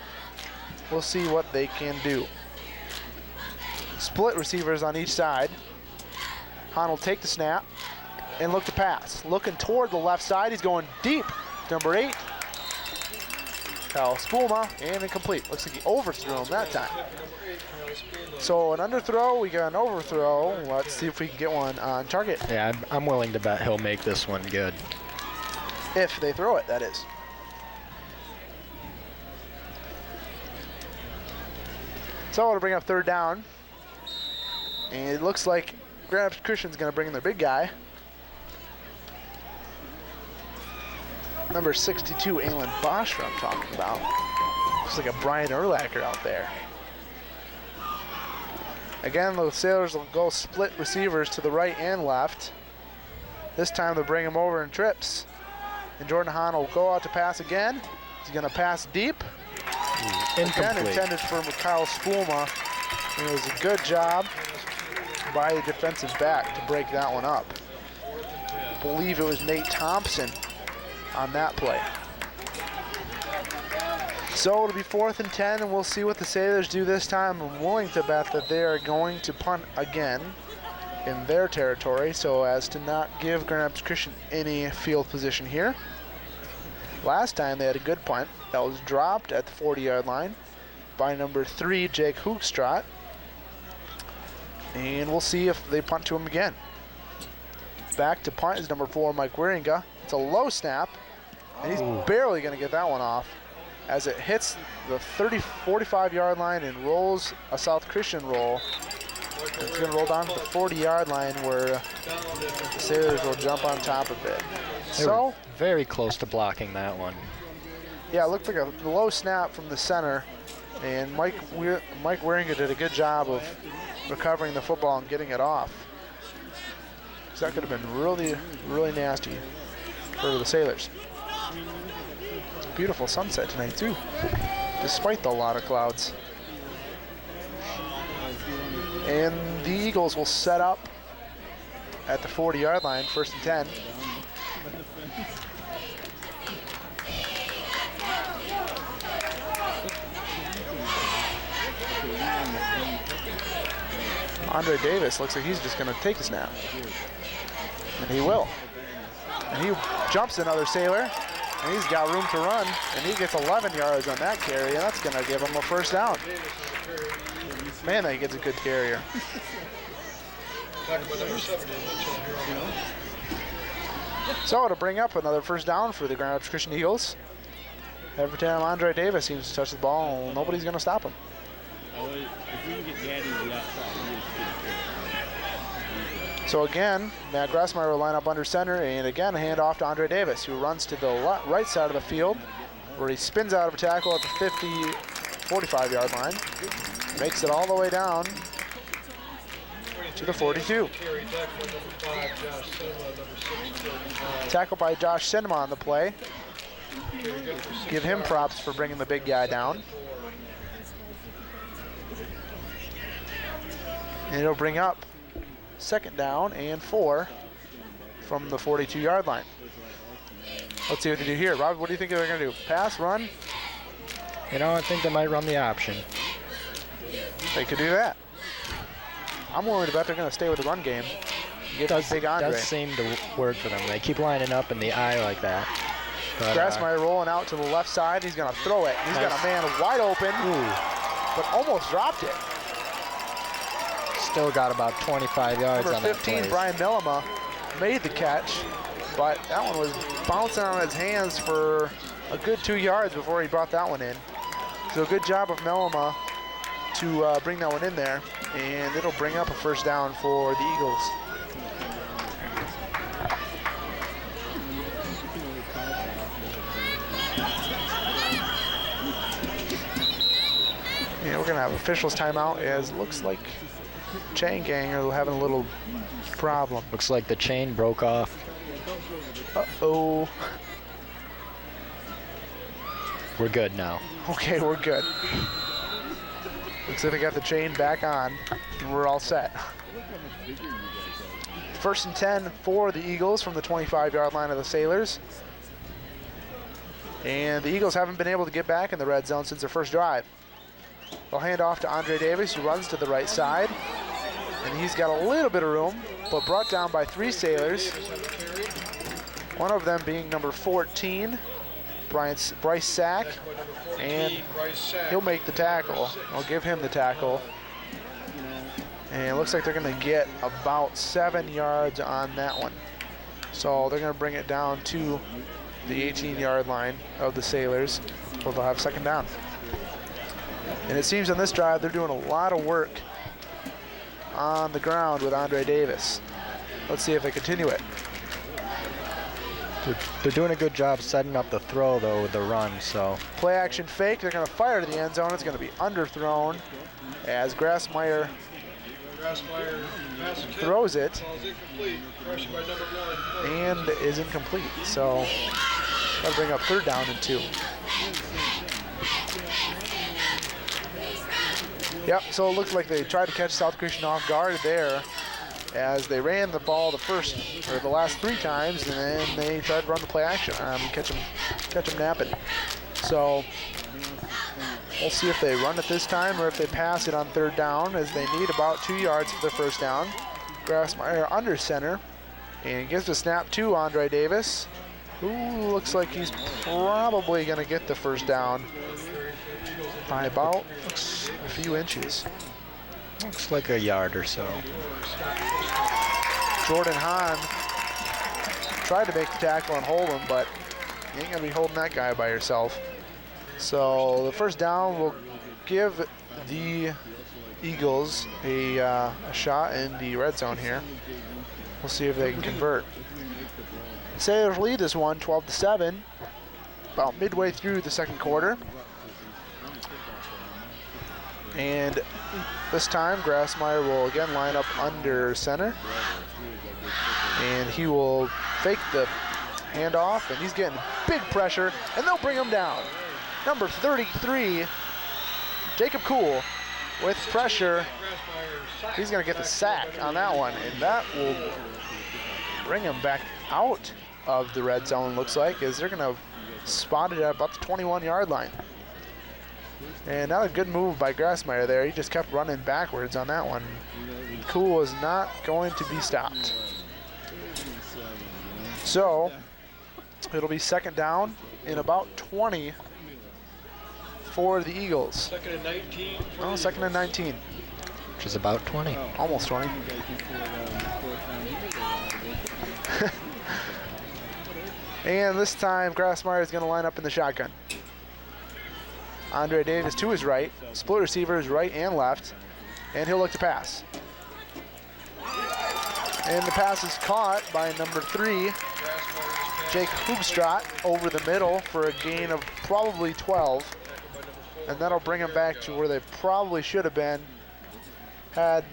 S1: we'll see what they can do. Split receivers on each side. Hahn will take the snap and look to pass. Looking toward the left side, he's going deep. Number 8, Kyle Spulma, and incomplete. Looks like he overthrew him that time. So an underthrow, we got an overthrow. Let's see if we can get one on target.
S2: Yeah, I'm willing to bet he'll make this one good.
S1: If they throw it, that is. So it'll bring up 3rd down. And it looks like Grand Rapids Christian's going to bring in their big guy. Number 62, Aylin Bosch, I'm talking about. Looks like a Brian Urlacher out there. Again, the Sailors will go split receivers to the right and left. This time they'll bring him over in trips. And Jordan Hahn will go out to pass again. He's going to pass deep. Again, intended for Kyle Spulma. It was a good job by the defensive back to break that one up. I believe it was Nate Thompson on that play. So it'll be 4th and 10, and we'll see what the Sailors do this time. I'm willing to bet that they are going to punt again in their territory so as to not give Grand Rapids Christian any field position here. Last time they had a good punt that was dropped at the 40-yard line by number 3, Jake Hoekstraat. And we'll see if they punt to him again. Back to punt is number 4, Mike Wieringa. It's a low snap, and he's barely going to get that one off as it hits the 45-yard line and rolls a South Christian roll It's going to roll down to the 40-yard line where the Sailors will jump on top of it.
S2: They were very close to blocking that one.
S1: Yeah, it looked like a low snap from the center, and Mike Wieringa did a good job of recovering the football and getting it off. So that could have been really, really nasty for the Sailors. It's a beautiful sunset tonight too, despite the lot of clouds. And the Eagles will set up at the 40-yard line, 1st and 10. Andre Davis looks like he's just going to take the snap. And he will. And he jumps another Sailor, and he's got room to run, and he gets 11 yards on that carry, and that's going to give him a 1st down. Man, that gets a good carrier. So to bring up another 1st down for the Grand Rapids Christian Eagles. Every time Andre Davis seems to touch the ball, nobody's going to stop him. So again, Matt Grassmeyer will line up under center, and again a handoff to Andre Davis, who runs to the right side of the field, where he spins out of a tackle at the 45-yard line, makes it all the way down to the 42. Tackle by Josh Sinema on the play. Give him props for bringing the big guy down. And it'll bring up 2nd down and 4 from the 42-yard line. Let's see what they do here. Rob, what do you think they're going to do? Pass, run?
S2: You know, I think they might run the option.
S1: They could do that. I'm willing to bet they're going to stay with the run game. Get that big Andre.
S2: Does seem to work for them. They keep lining up in the eye like that. But,
S1: Grassmeyer rolling out to the left side. He's going to throw it. He's got a man wide open, but almost dropped it.
S2: Still got about 25 yards
S1: Number
S2: on that
S1: 15,
S2: play.
S1: Brian Mellema, made the catch, but that one was bouncing on his hands for a good 2 yards before he brought that one in. So good job of Mellema to bring that one in there, and it'll bring up a 1st down for the Eagles. And we're going to have officials timeout, as it looks like Chain Gang are having a little problem.
S2: Looks like the chain broke off.
S1: Uh-oh.
S2: We're good now.
S1: Okay, we're good. Looks like they got the chain back on, and we're all set. 1st and 10 for the Eagles from the 25-yard line of the Sailors. And the Eagles haven't been able to get back in the red zone since their first drive. They'll hand off to Andre Davis, who runs to the right side. And he's got a little bit of room, but brought down by 3 Sailors. One of them being number 14, Bryce Sack. And he'll make the tackle. I'll give him the tackle. And it looks like they're going to get about 7 yards on that one. So they're going to bring it down to the 18-yard line of the Sailors, where they'll have 2nd down. And it seems on this drive they're doing a lot of work on the ground with Andre Davis. Let's see if they continue it.
S2: They're doing a good job setting up the throw, though, with the run, so.
S1: Play action fake. They're going to fire to the end zone. It's going to be underthrown as Grassmeyer throws it and is incomplete. So that'll bring up 3rd down and 2. Yep, so it looks like they tried to catch South Christian off guard there as they ran the ball the last 3 times, and then they tried to run the play action, catch them napping. So we'll see if they run it this time or if they pass it on 3rd down, as they need about 2 yards for their 1st down. Grassmeyer under center, and gives the snap to Andre Davis, who looks like he's probably going to get the 1st down by about a few inches.
S2: Looks like a yard or so.
S1: Jordan Hahn tried to make the tackle and hold him, but you ain't going to be holding that guy by yourself. So the 1st down will give the Eagles a shot in the red zone here. We'll see if they can convert. Sailors lead this one 12-7, about midway through the second quarter. And this time, Grassmeyer will again line up under center. And he will fake the handoff, and he's getting big pressure, and they'll bring him down. Number 33, Jacob Kuhl, with pressure. He's going to get the sack on that one, and that will bring him back out of the red zone, looks like, as they're going to spot it at about the 21-yard line. And not a good move by Grassmeyer there. He just kept running backwards on that one. Kuhl is not going to be stopped. So it'll be second down in about 20 for the Eagles.
S3: Second and 19.
S1: Oh, second and 19.
S2: Which is about 20.
S1: Almost 20. And this time, Grassmeyer is going to line up in the shotgun. Andre Davis to his right, split receivers right and left, and he'll look to pass. And the pass is caught by number 3, Jake Hoogstraat, over the middle for a gain of probably 12. And that'll bring them back to where they probably should have been had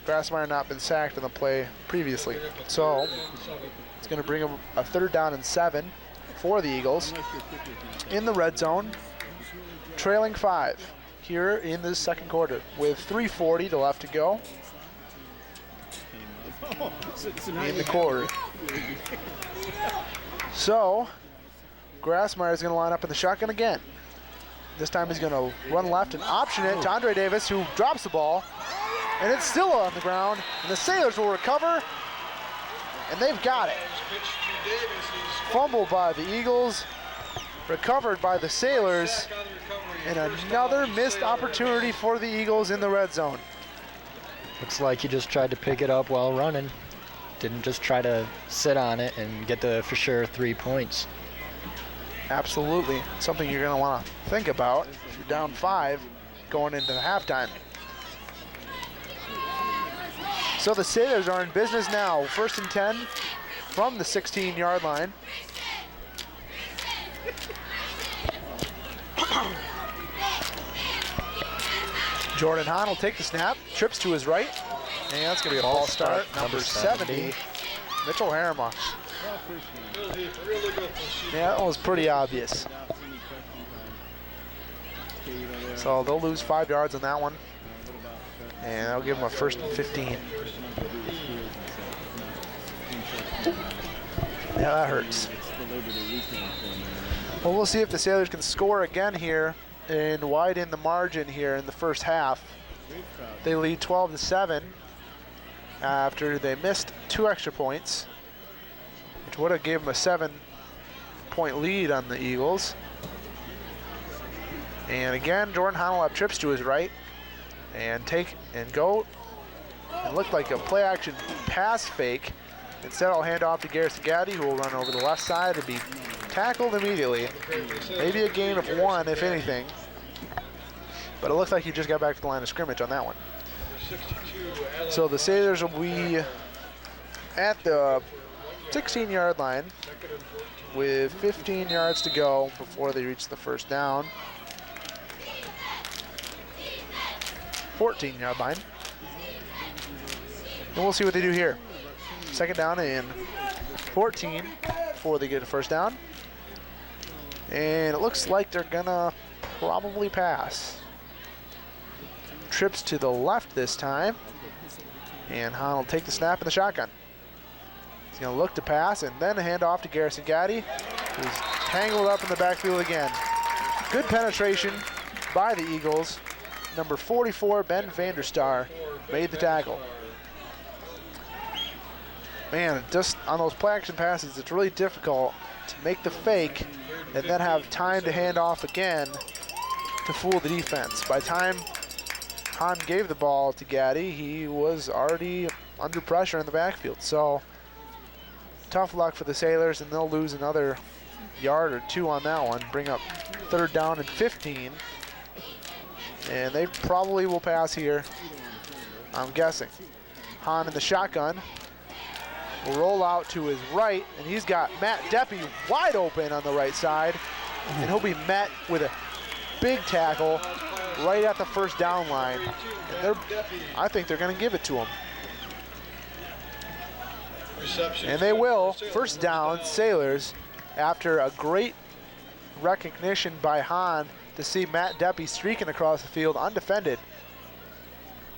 S1: Grassmeyer not been sacked on the play previously. So it's going to bring them a third down and 7 for the Eagles in the red zone, trailing 5 here in the second quarter with 3:40 left to go in the quarter. So Grassmeyer is going to line up in the shotgun again. This time he's going to run left and option it to Andre Davis, who drops the ball, and it's still on the ground, and the Sailors will recover, and they've got it. Fumbled by the Eagles, recovered by the Sailors, and another missed opportunity for the Eagles in the red zone.
S2: Looks like he just tried to pick it up while running. Didn't just try to sit on it and get the for sure 3 points.
S1: Absolutely. Something you're going to want to think about if you're down 5 going into the halftime. So the Sailors are in business now. First and 10 from the 16-yard line. Jordan Hahn will take the snap, trips to his right, and that's going to be a false start. Number 70, Mitchell Harriman. Yeah, that was pretty obvious. So they'll lose 5 yards on that one, and that'll give them a first and 15. Yeah, that hurts. Well, we'll see if the Sailors can score again here and widen the margin here in the first half. They lead 12-7 after they missed 2 extra points, which would have given them a 7-point lead on the Eagles. And again, Jordan Hahn will have trips to his right and take and go. It looked like a play-action pass fake. Instead, I'll hand off to Garrison Gaddy, who will run over the left side and be tackled immediately. Maybe a gain of 1, if anything. But it looks like he just got back to the line of scrimmage on that one. So the Sailors will be at the 16-yard line with 15 yards to go before they reach the first down. 14-yard line. And we'll see what they do here. Second down and 14 before they get a first down. And it looks like they're gonna probably pass. Trips to the left this time. And Hahn will take the snap in the shotgun. He's gonna look to pass and then hand off to Garrison Gaddy, who's tangled up in the backfield again. Good penetration by the Eagles. Number 44, Ben Vanderstar, made the tackle. Man, just on those play action passes, it's really difficult to make the fake and then have time to hand off again to fool the defense. By the time Hahn gave the ball to Gaddy, he was already under pressure in the backfield. So tough luck for the Sailors, and they'll lose another yard or 2 on that one. Bring up third down and 15. And they probably will pass here, I'm guessing. Hahn in the shotgun will roll out to his right, and he's got Matt Deppy wide open on the right side, and he'll be met with a big tackle right at the first down line. And I think they're going to give it to him. And they will. First down, Sailors, after a great recognition by Hahn to see Matt Deppy streaking across the field undefended.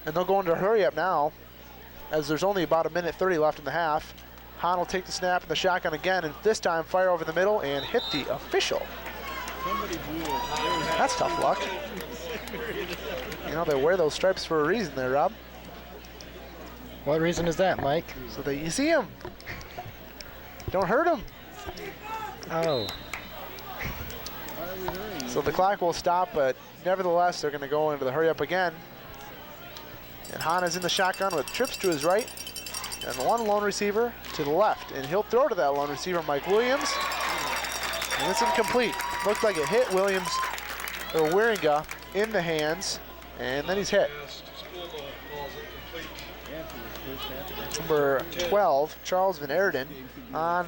S1: And they'll go into a hurry up now, as there's only about 1:30 left in the half. Hahn will take the snap in the shotgun again, and this time fire over the middle and hit the official. That's tough luck. You know, they wear those stripes for a reason there, Rob.
S2: What reason is that, Mike?
S1: So that you see him. Don't hurt him.
S2: Oh.
S1: So the clock will stop, but nevertheless, they're going to go into the hurry up again. And Hahn is in the shotgun with trips to his right and one lone receiver to the left. And he'll throw to that lone receiver, Mike Williams. And it's incomplete. Looked like it hit Williams, or Wieringa, in the hands, and then he's hit. Number 12, Charles Van Erden, on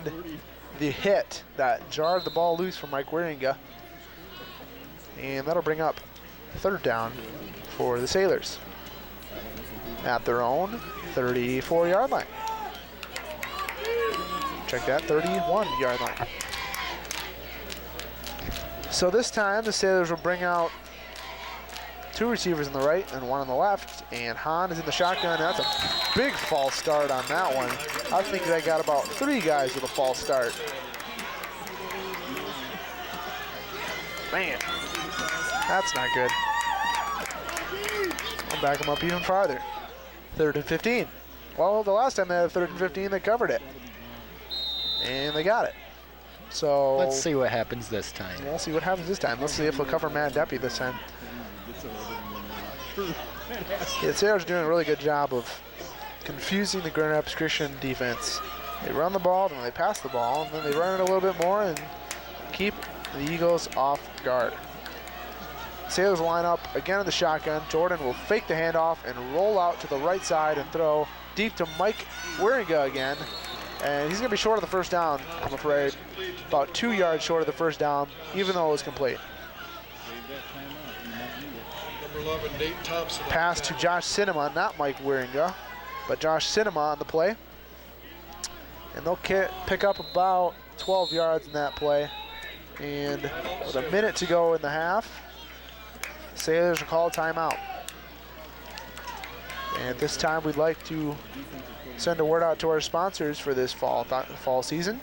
S1: the hit that jarred the ball loose from Mike Wieringa. And that'll bring up third down for the Sailors at their own 34-yard line. Check that, 31-yard line. So this time the Sailors will bring out two receivers on the right and one on the left, and Hahn is in the shotgun. That's a big false start on that one. I think they got about 3 guys with a false start. Man, that's not good. I'll back them up even farther. 3rd and 15. Well, the last time they had a 3rd and 15, they covered it. And they got it. So
S2: let's see what happens this time.
S1: We'll see what happens this time. Let's see if they'll cover Matt Deppy this time. Yeah, the Sailors are doing a really good job of confusing the Grand Rapids Christian defense. They run the ball, then they pass the ball, and then they run it a little bit more and keep the Eagles off guard. Sailors line up again in the shotgun. Jordan will fake the handoff and roll out to the right side and throw deep to Mike Wieringa again. And he's going to be short of the first down, I'm afraid. About 2 yards short of the first down, even though it was complete. Pass to Josh Sinema, not Mike Wieringa, but Josh Sinema on the play. And they'll pick up about 12 yards in that play. And with a minute to go in the half, Sailors will call a timeout. And at this time, we'd like to send a word out to our sponsors for this fall season.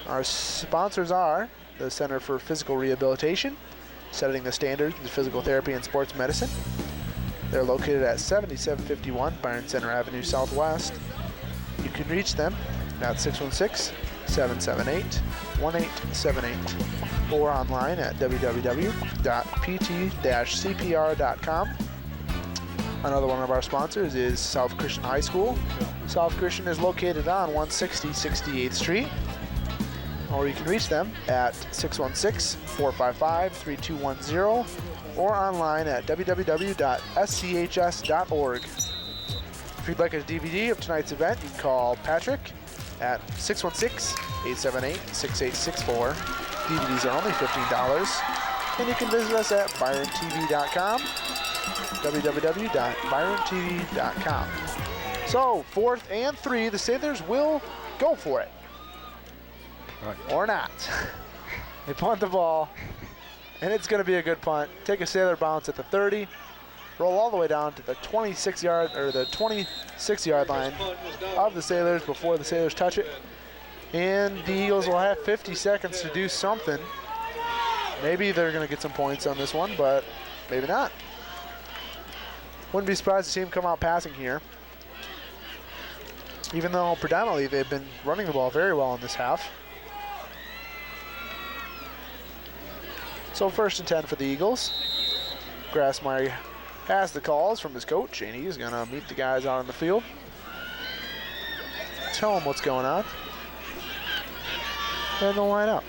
S1: Our sponsors are the Center for Physical Rehabilitation, setting the standards in physical therapy and sports medicine. They're located at 7751 Byron Center Avenue Southwest. You can reach them at 616-778-1878 or online at www.pt-cpr.com. Another one of our sponsors is South Christian High School. South Christian is located on 160 68th Street. Or you can reach them at 616-455-3210 or online at www.schs.org. If you'd like a DVD of tonight's event, you can call Patrick at 616-878-6864. DVDs are only $15. And you can visit us at byrontv.com. www.byrontv.com. So, 4th and 3, the Sailors will go for it. Or not. They punt the ball, and it's going to be a good punt. Take a Sailor bounce at the 30, roll all the way down to the 26-yard line of the Sailors before the Sailors touch it. And the Eagles will have 50 seconds to do something. Maybe they're going to get some points on this one, but maybe not. Wouldn't be surprised to see him come out passing here. Even though predominantly they've been running the ball very well in this half. So 1st and 10 for the Eagles. Grassmeyer has the calls from his coach, and he's going to meet the guys out on the field. Tell them what's going on. And they'll line up.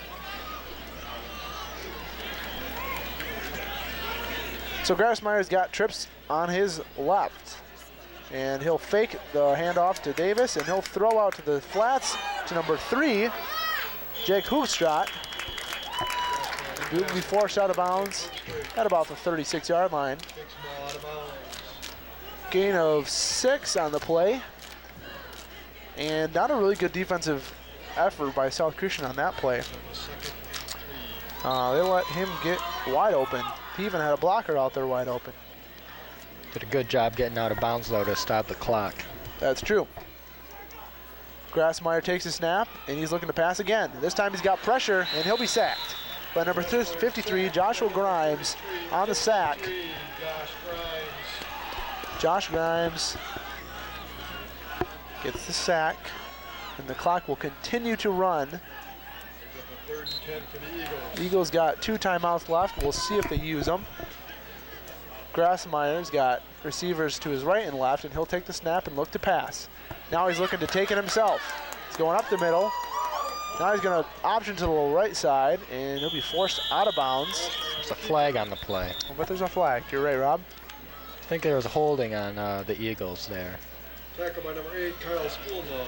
S1: So Grassmeyer's got trips on his left. And he'll fake the handoff to Davis, and he'll throw out to the flats to number 3, Jake Hoofstraat. Will be forced out of bounds at about the 36-yard line. Gain of 6 on the play. And not a really good defensive effort by South Christian on that play. They let him get wide open. He even had a blocker out there wide open.
S2: Did a good job getting out of bounds, though, to stop the clock.
S1: That's true. Grassmeyer takes a snap, and he's looking to pass again. This time he's got pressure, and he'll be sacked by number 53, Joshua Grimes, on the sack. Josh Grimes gets the sack, and the clock will continue to run. Eagles got 2 timeouts left. We'll see if they use them. Grassmeyer's got receivers to his right and left, and he'll take the snap and look to pass. Now he's looking to take it himself. He's going up the middle. Now he's going to option to the right side, and he'll be forced out of bounds.
S2: There's a flag on the play.
S1: But there's a flag. You're right, Rob.
S2: I think there was a holding on the Eagles there.
S3: Tackle by number 8, Kyle Spulma.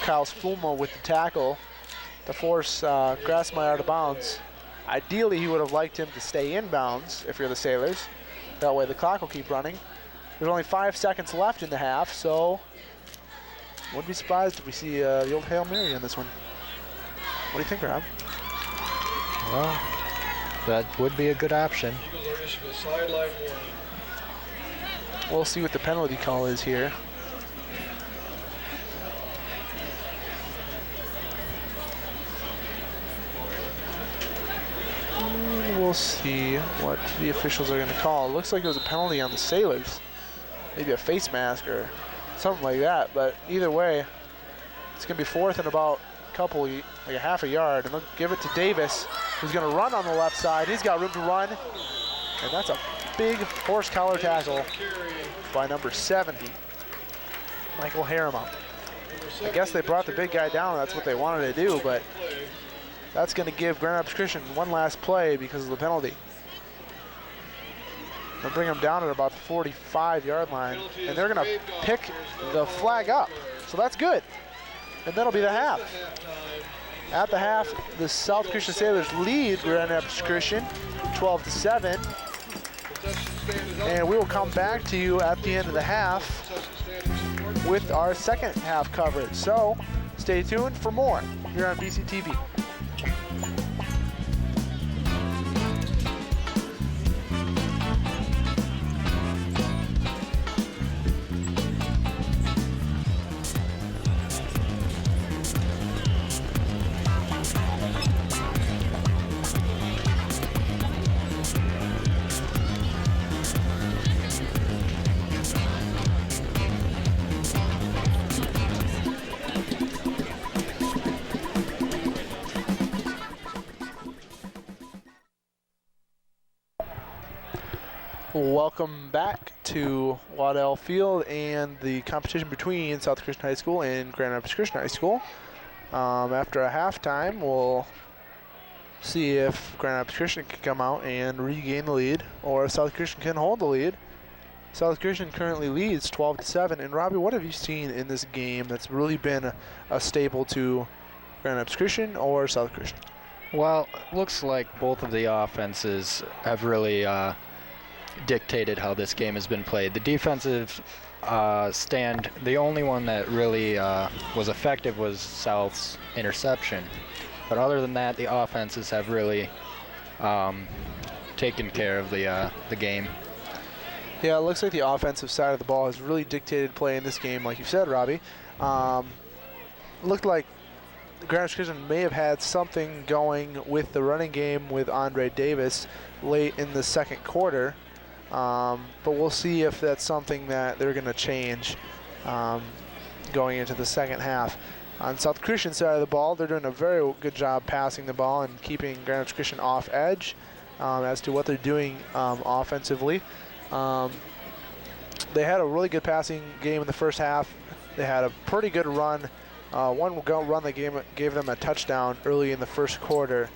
S1: Kyle Spulma with the tackle to force Grassmeyer out of bounds. Ideally, he would have liked him to stay in bounds if you're the Sailors. That way the clock will keep running. There's only 5 seconds left in the half, so wouldn't be surprised if we see the old Hail Mary in this one. What do you think, Rob?
S2: Well, that would be a good option.
S3: Eagles are issued a sideline warning.
S1: We'll see what the penalty call is here. We'll see what the officials are going to call. It looks like it was a penalty on the Sailors. Maybe a face mask or something like that. But either way, it's going to be 4th and about like a half a yard. And they'll give it to Davis, who's going to run on the left side. He's got room to run. And that's a big horse collar tackle by number 70, Michael Harriman. I guess they brought the big guy down. That's what they wanted to do, but that's going to give Grand Rapids Christian one last play because of the penalty. They'll bring him down at about the 45-yard line, and they're going to pick the flag up. So that's good. And that'll be the half. At the half, the South Christian Sailors lead Grand Rapids Christian 12-7. And we will come back to you at the end of the half with our second half coverage. So stay tuned for more here on BCTV. Welcome back to Waddell Field and the competition between South Christian High School and Grand Rapids Christian High School. After a halftime, we'll see if Grand Rapids Christian can come out and regain the lead, or South Christian can hold the lead. South Christian currently leads 12-7. And Robbie, what have you seen in this game that's really been a staple to Grand Rapids Christian or South Christian?
S2: Well, it looks like both of the offenses have really dictated how this game has been played. The defensive stand, the only one that really was effective was South's interception. But other than that, the offenses have really taken care of the game.
S1: Yeah, it looks like the offensive side of the ball has really dictated play in this game, like you said, Robbie. Looked like Grand Rapids Christian may have had something going with the running game with Andre Davis late in the second quarter. But we'll see if that's something that they're going to change going into the second half. On South Christian side of the ball, they're doing a very good job passing the ball and keeping Grand Rapids Christian off edge as to what they're doing offensively. They had a really good passing game in the first half. They had a pretty good run. One run that gave them a touchdown early in the first quarter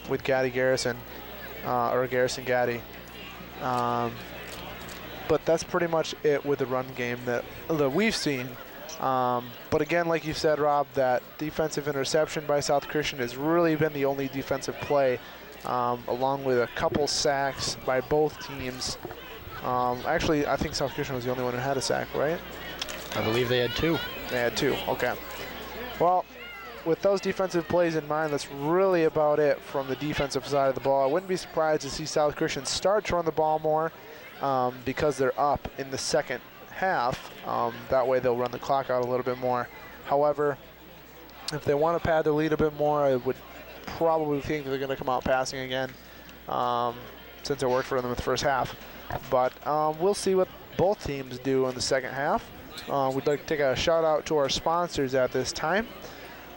S1: with Gaddy Garrison, or Garrison Gaddy. But that's pretty much it with the run game that we've seen. But again, like you said, Rob, that defensive interception by South Christian has really been the only defensive play, along with a couple sacks by both teams. Actually, I think South Christian was the only one who had a sack, right?
S2: I believe they had 2.
S1: They had 2, okay. Well, with those defensive plays in mind, that's really about it from the defensive side of the ball. I wouldn't be surprised to see South Christian start to run the ball more because they're up in the second half. That way they'll run the clock out a little bit more. However, if they want to pad their lead a bit more, I would probably think they're going to come out passing again, since it worked for them in the first half. But we'll see what both teams do in the second half. We'd like to take a shout out to our sponsors at this time.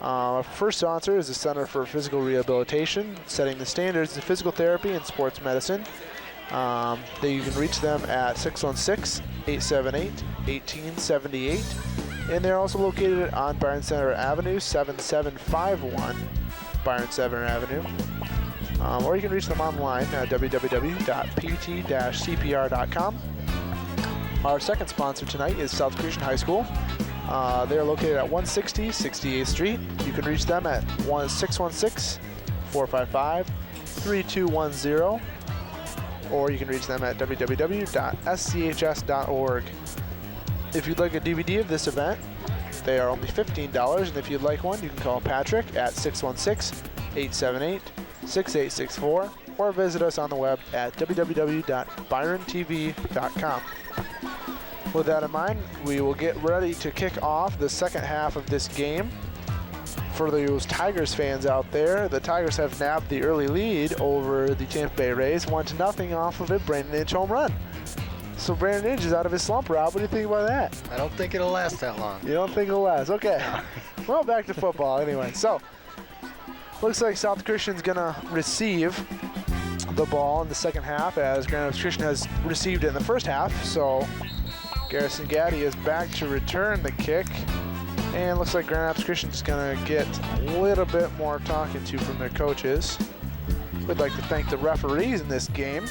S1: Our first sponsor is the Center for Physical Rehabilitation, setting the standards in physical therapy and sports medicine. You can reach them at 616-878-1878. And they're also located on Byron Center Avenue, 7751 Byron Center Avenue. Or you can reach them online at www.pt-cpr.com. Our second sponsor tonight is South Christian High School. They are located at 160 68th Street. You can reach them at 616-455-3210, or you can reach them at www.schs.org. If you'd like a DVD of this event, they are only $15, and if you'd like one, you can call Patrick at 616-878-6864, or visit us on the web at www.byrontv.com. With that in mind, we will get ready to kick off the second half of this game. For those Tigers fans out there, the Tigers have nabbed the early lead over the Tampa Bay Rays, 1-0 off of a Brandon Inge home run. So Brandon Inge is out of his slump, Rob. What do you think about that?
S2: I don't think it'll last that long.
S1: You don't think it'll last? Okay. Well, back to football anyway. So, looks like South Christian's going to receive the ball in the second half, as Grand Rapids Christian has received it in the first half. So, Garrison Gaddy is back to return the kick. And looks like Grand Rapids Christian is going to get a little bit more talking to from their coaches. We'd like to thank the referees in this game.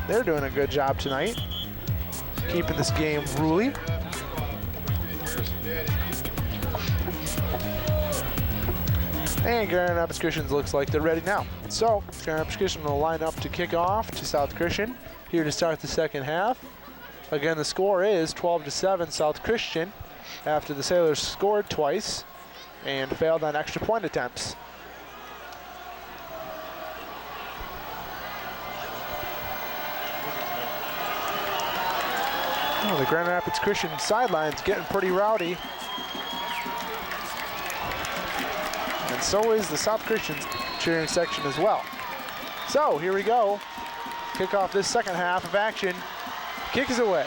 S1: They're doing a good job tonight, keeping this game ruly. And Grand Rapids Christian looks like they're ready now. So Grand Rapids Christian will line up to kick off to South Christian here to start the second half. Again, the score is 12-7 South Christian, after the Sailors scored twice and failed on extra point attempts. Oh, the Grand Rapids Christian sideline's getting pretty rowdy. And so is the South Christian cheering section as well. So here we go. Kick off this second half of action. Kick is away.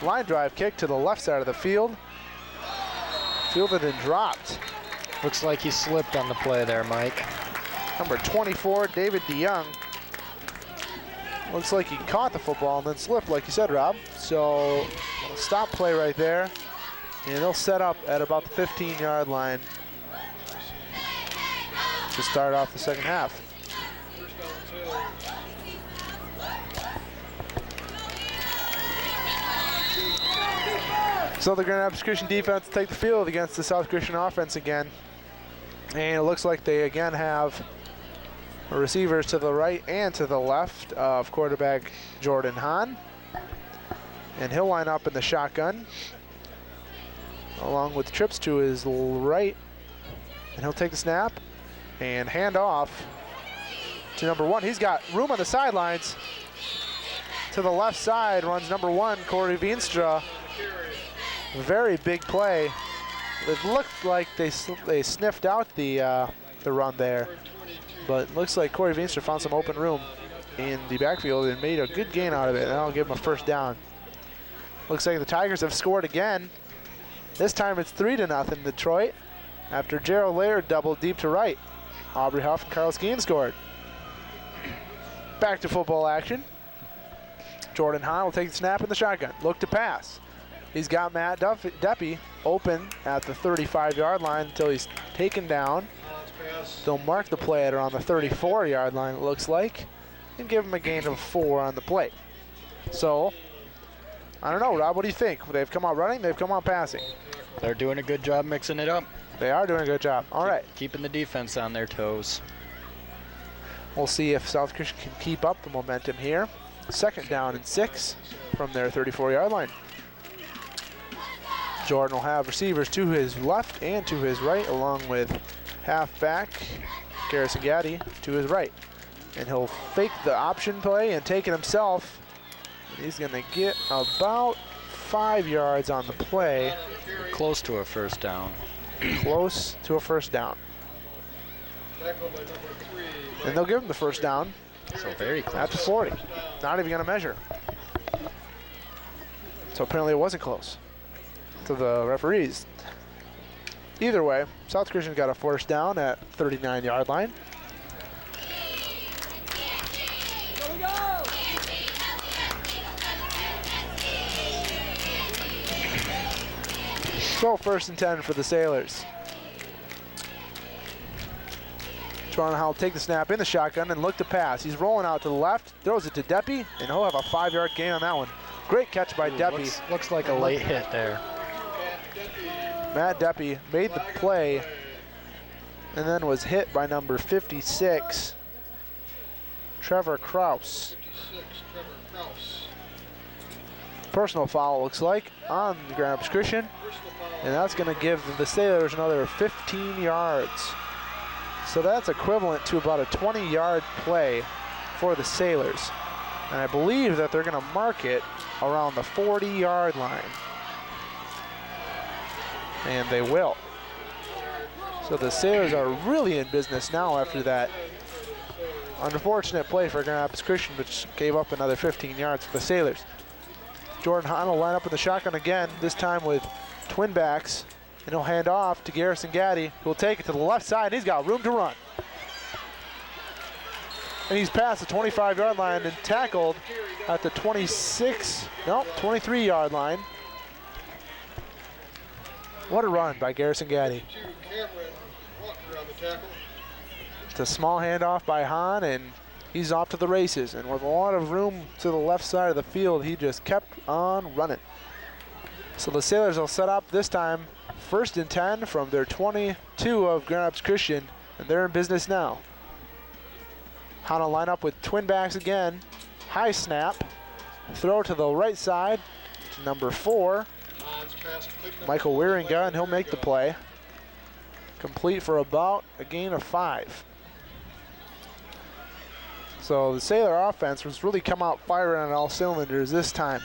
S1: Line drive kick to the left side of the field. Fielded and dropped.
S2: Looks like he slipped on the play there, Mike.
S1: Number 24, David DeYoung. Looks like he caught the football and then slipped, like you said, Rob. So, stop play right there. And they'll set up at about the 15-yard line to start off the second half. So the Grand Rapids Christian defense take the field against the South Christian offense again. And it looks like they again have receivers to the right and to the left of quarterback Jordan Hahn. And he'll line up in the shotgun, along with trips to his right. And he'll take the snap and hand off to number 1. He's got room on the sidelines. To the left side runs number 1, Corey Veenstra. Very big play. It looked like they sniffed out the run there, but looks like Corey Veenstra found some open room in the backfield and made a good gain out of it, and that'll give him a first down. Looks like the Tigers have scored again. This time it's 3-0 Detroit after Gerald Laird doubled deep to right. Aubrey Huff and Carl Skeen scored. Back to football action. Jordan Hahn will take the snap in the shotgun. Look to pass. He's got Matt Deppy open at the 35-yard line until he's taken down. They'll mark the play at around the 34-yard line, it looks like, and give him a gain of 4 on the play. So, I don't know, Rob, what do you think? They've come out running, they've come out passing.
S2: They're doing a good job mixing it up.
S1: They are doing a good job. All right.
S2: Keeping the defense on their toes.
S1: We'll see if South Christian can keep up the momentum here. 2nd down and 6 from their 34-yard line. Jordan will have receivers to his left and to his right, along with halfback Garrison Gaddy to his right. And he'll fake the option play and take it himself. He's going to get about 5 yards on the play.
S2: Close to a first down.
S1: Close to a first down. And they'll give him the first down.
S2: So very close.
S1: At the 40. Not even going to measure. So apparently it wasn't close to the referees. Either way, South Christian's got a first down at 39-yard line. So 1st and 10 for the Sailors. Jordan Howell take the snap in the shotgun and look to pass. He's rolling out to the left, throws it to Deppy, and he'll have a 5-yard gain on that one. Great catch by Deppy.
S2: Looks like a late hit there.
S1: Matt Deppy made the play and then was hit by number 56, Trevor Kraus. Personal foul, looks like, on the Grand Rapids Christian, and that's going to give the Sailors another 15 yards. So that's equivalent to about a 20-yard play for the Sailors. And I believe that they're going to mark it around the 40-yard line. And they will. So the Sailors are really in business now after that unfortunate play for Grand Rapids Christian, which gave up another 15 yards for the Sailors. Jordan Hahn will line up in the shotgun again, this time with twin backs, and he'll hand off to Garrison Gaddy, who will take it to the left side. He's got room to run. And he's past the 25-yard line and tackled at the 23-yard line. What a run by Garrison Gaddy. It's a small handoff by Hahn, and he's off to the races. And with a lot of room to the left side of the field, he just kept on running. So the Sailors will set up this time 1st and 10 from their 22 of Grand Rapids Christian, and they're in business now. Hahn will line up with twin backs again. High snap. Throw to the right side to number 4, Michael Wieringa, and he'll make the play. Complete for about a gain of 5. So the Sailor offense was really come out firing on all cylinders this time.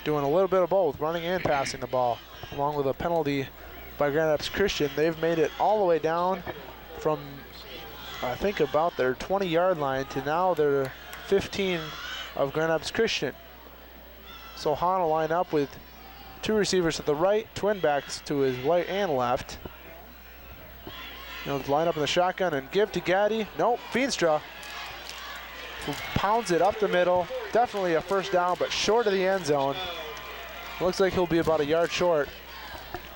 S1: Doing a little bit of both, running and passing the ball. Along with a penalty by Grand Rapids Christian, they've made it all the way down from, I think, about their 20-yard line to now their 15 of Grand Rapids Christian. So Hahn will line up with 2 receivers to the right, twin backs to his right and left. He'll line up in the shotgun and give to Gaddy. Nope, Feenstra, who pounds it up the middle. Definitely a first down, but short of the end zone. Looks like he'll be about a yard short,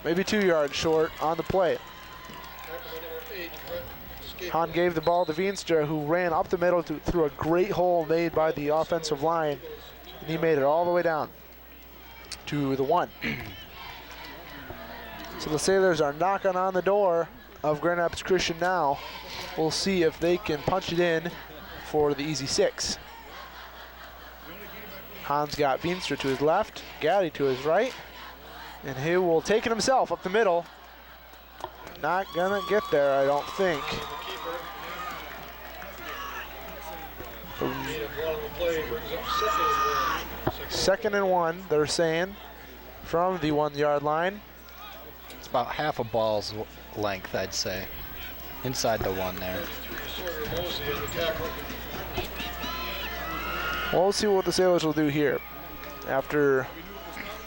S1: maybe 2 yards short on the play. Hahn gave the ball to Veenstra, who ran up the middle through a great hole made by the offensive line, and he made it all the way down to the 1. So the Sailors are knocking on the door of Grand Rapids Christian now. We'll see if they can punch it in for the easy 6. Hahn's got Veenstra to his left, Gaddy to his right, and he will take it himself up the middle. Not gonna get there, I don't think. 2nd and 1, they're saying, from the 1-yard line.
S2: It's about half a ball's length, I'd say, inside the 1 there.
S1: Well, we'll see what the Sailors will do here. After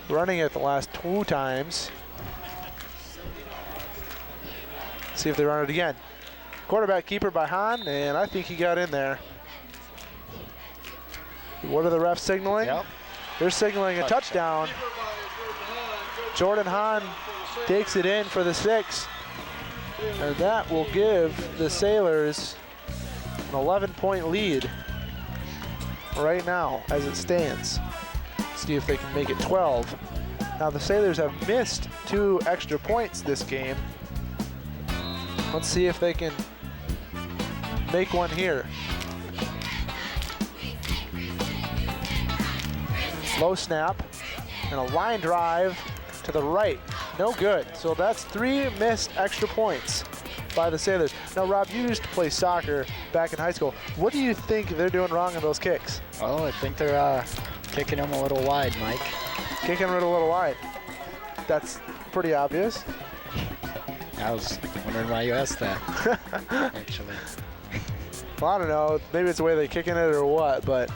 S1: running it the last 2 times, see if they run it again. Quarterback keeper by Hahn, and I think he got in there. What are the refs signaling?
S2: Yep.
S1: They're signaling a touchdown. Jordan Hahn takes it in for the 6. And that will give the Sailors an 11-point lead right now as it stands. See if they can make it 12. Now the Sailors have missed 2 extra points this game. Let's see if they can make one here. Low snap and a line drive to the right. No good. So that's 3 missed extra points by the Sailors. Now, Rob, you used to play soccer back in high school. What do you think they're doing wrong in those kicks?
S2: Well, I think they're kicking them a little wide, Mike.
S1: Kicking it a little wide. That's pretty obvious.
S2: I was wondering why you asked that, actually.
S1: Well, I don't know. Maybe it's the way they're kicking it or what, but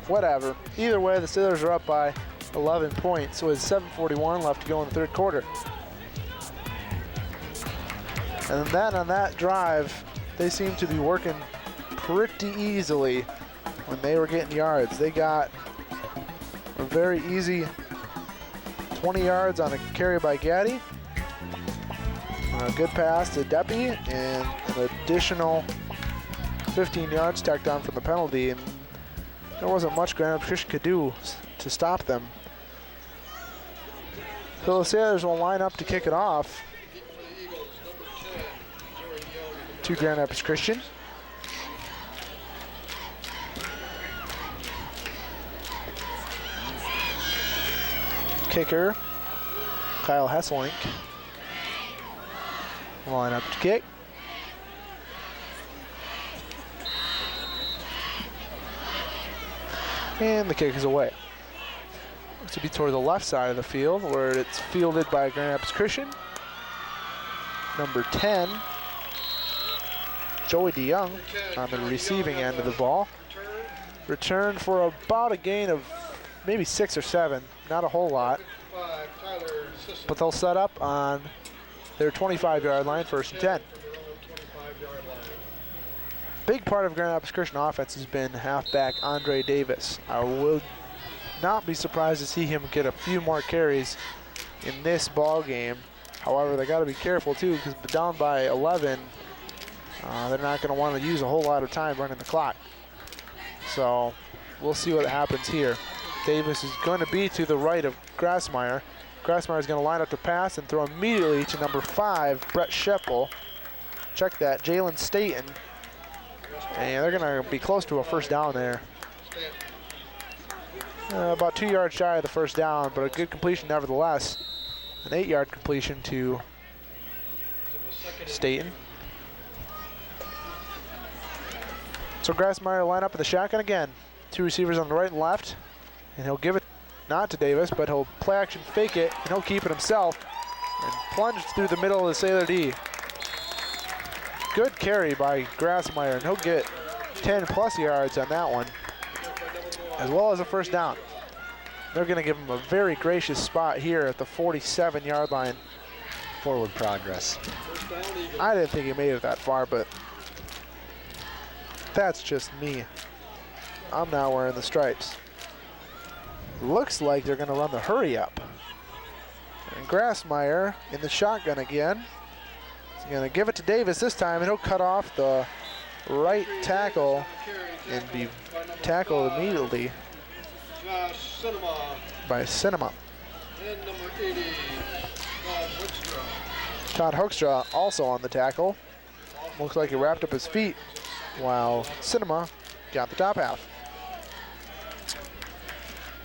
S1: whatever. Either way, the Sailors are up by 11 points with 7:41 left to go in the 3rd quarter. And then on that drive, they seem to be working pretty easily when they were getting yards. They got a very easy 20 yards on a carry by Gaddy. A good pass to Deppy and an additional 15 yards tacked on from the penalty. And there wasn't much Grand Rapids Christian could do to stop them. So the Sailors will line up to kick it off to Grand Rapids Christian. Kicker, Kyle Hesselink. Line up to kick. And the kick is away. Looks to be toward the left side of the field where it's fielded by Grand Rapids Christian. Number 10, Joey DeYoung on the receiving end of the ball. Return for about a gain of maybe 6 or 7, not a whole lot. But they'll set up on their 25-yard line, 1st and 10. Big part of Grand Rapids Christian offense has been halfback Andre Davis. I would not be surprised to see him get a few more carries in this ball game. However, they got to be careful too, because down by 11, they're not going to want to use a whole lot of time running the clock. So we'll see what happens here. Davis is going to be to the right of Grassmeyer. Grassmeyer is going to line up to pass and throw immediately to number 5, Brett Scheppel. Check that, Jalen Staten. And they're going to be close to a 1st down there. About 2 yards shy of the 1st down, but a good completion nevertheless. An 8-yard completion to Staten. So Grassmeyer line up in the shotgun again. 2 receivers on the right and left. And he'll give it not to Davis, but he'll play action fake it, and he'll keep it himself and plunge through the middle of the Sailor D. Good carry by Grassmeyer, and he'll get 10+ yards on that one, as well as a 1st down. They're going to give him a very gracious spot here at the 47-yard line.
S2: Forward progress.
S1: I didn't think he made it that far, but that's just me. I'm not wearing the stripes. Looks like they're going to run the hurry up. And Grassmeyer in the shotgun again. He's going to give it to Davis this time, and he'll cut off the right tackle and be tackled immediately by Cinema.
S3: And number 80,
S1: Todd Hoekstra also on the tackle. Looks like he wrapped up his feet while Cinema got the top half.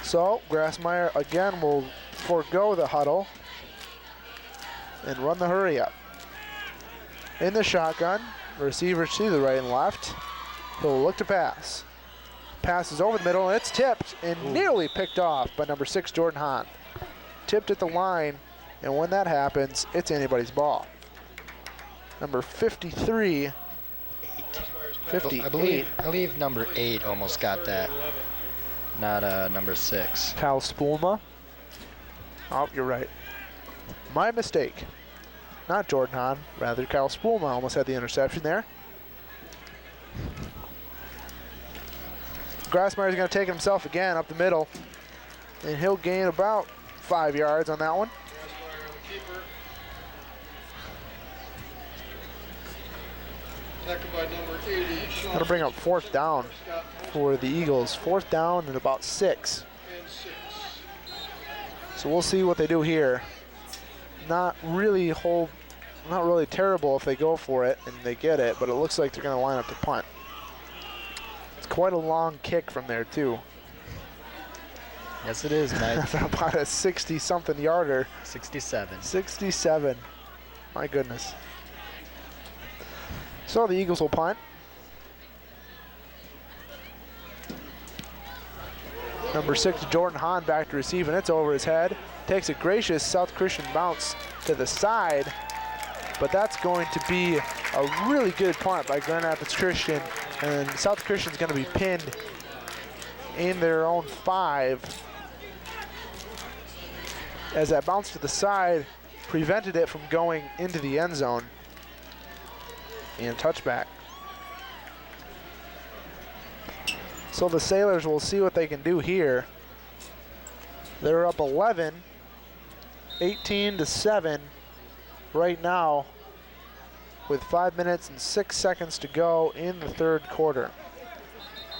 S1: So Grassmeyer again will forego the huddle and run the hurry up. In the shotgun, receivers to the right and left. He'll look to pass. Passes over the middle, and it's tipped and nearly picked off by number 6, Jordan Hahn. Tipped at the line, and when that happens, it's anybody's ball. Number 53, 58.
S2: I believe number 8 almost got that. Not number 6.
S1: Kyle Spoolma. Oh, you're right. My mistake. Not Jordan Hahn, rather Kyle Spoolma almost had the interception there. Grassmeyer's going to take it himself again up the middle, and he'll gain about 5 yards on that one.
S3: Tackled by number 80, Sean.
S1: That'll bring up 4th down for the Eagles. 4th down and about 6.
S3: And 6.
S1: So we'll see what they do here. Not really terrible if they go for it and they get it, but it looks like they're going to line up to punt. It's quite a long kick from there too.
S2: Yes, it is, Mike.
S1: About a 60-something yarder.
S2: 67.
S1: 67. My goodness. So the Eagles will punt. Number 6, Jordan Hahn, back to receive, and it's over his head. Takes a gracious South Christian bounce to the side, but that's going to be a really good punt by Grand Rapids Christian, and South Christian's going to be pinned in their own 5, as that bounce to the side prevented it from going into the end zone. And touchback. So the Sailors will see what they can do here. They're up 11, 18-7 right now, with 5 minutes and 6 seconds to go in the 3rd quarter.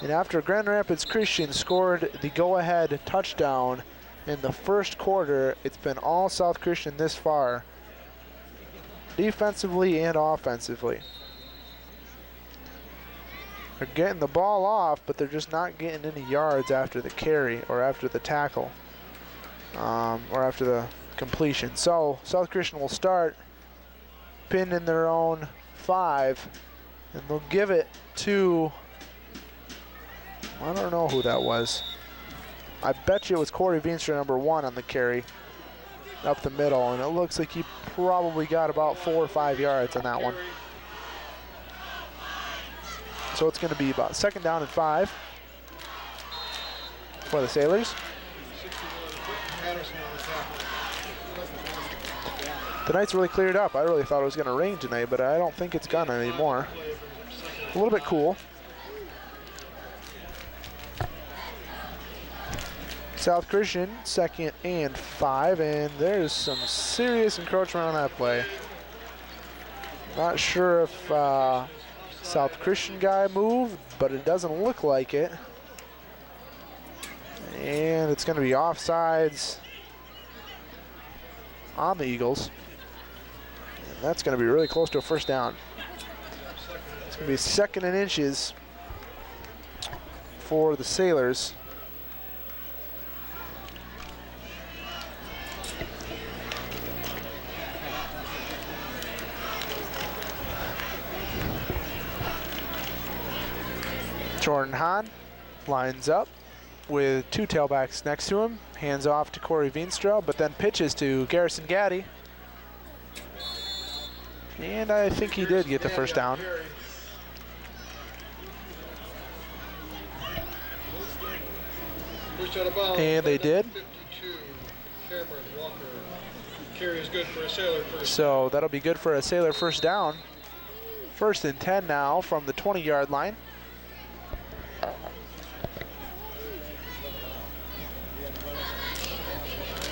S1: And after Grand Rapids Christian scored the go-ahead touchdown in the 1st quarter, it's been all South Christian this far, defensively and offensively. They're getting the ball off, but they're just not getting any yards after the carry or after the tackle or after the completion. So South Christian will start pinned in their own 5, and they'll give it to, I don't know who that was. I bet you it was Corey Veenstra, number 1 on the carry up the middle, and it looks like he probably got about 4 or 5 yards on that one. So it's going to be about 2nd down and 5 for the Sailors. Tonight's really cleared up. I really thought it was going to rain tonight, but I don't think it's gonna anymore. A little bit cool. South Christian, 2nd and 5, and there's some serious encroachment on that play. Not sure if South Christian guy moved, but it doesn't look like it. And it's going to be offsides on the Eagles. And that's going to be really close to a 1st down. It's going to be 2nd and inches for the Sailors. Jordan Hahn lines up with 2 tailbacks next to him, hands off to Corey Veenstra, but then pitches to Garrison Gaddy. And I think he did get the 1st down. And they did. So that'll be good for a Sailor 1st down. 1st and 10 now from the 20-yard line.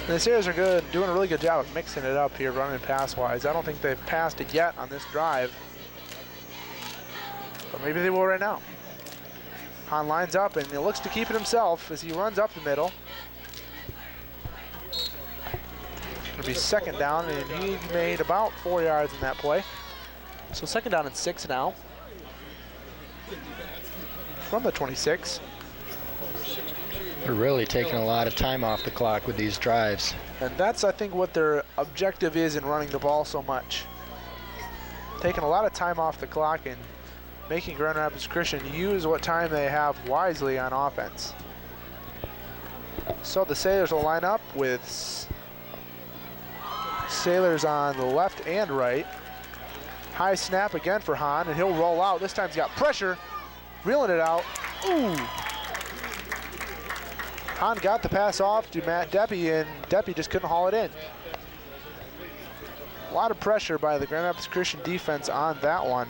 S1: The Sailors are good, doing a really good job of mixing it up here, running pass-wise. I don't think they've passed it yet on this drive, but maybe they will right now. Hahn lines up, and he looks to keep it himself as he runs up the middle. It'll be 2nd down, and he made about 4 yards in that play. So 2nd down and 6 now from the 26.
S2: They're really taking a lot of time off the clock with these drives.
S1: And that's, I think, what their objective is in running the ball so much. Taking a lot of time off the clock and making Grand Rapids Christian use what time they have wisely on offense. So the Sailors will line up with Sailors on the left and right. High snap again for Hahn, and he'll roll out. This time he's got pressure, reeling it out. Ooh! Hahn got the pass off to Matt Deppy, and Deppy just couldn't haul it in. A lot of pressure by the Grand Rapids Christian defense on that one.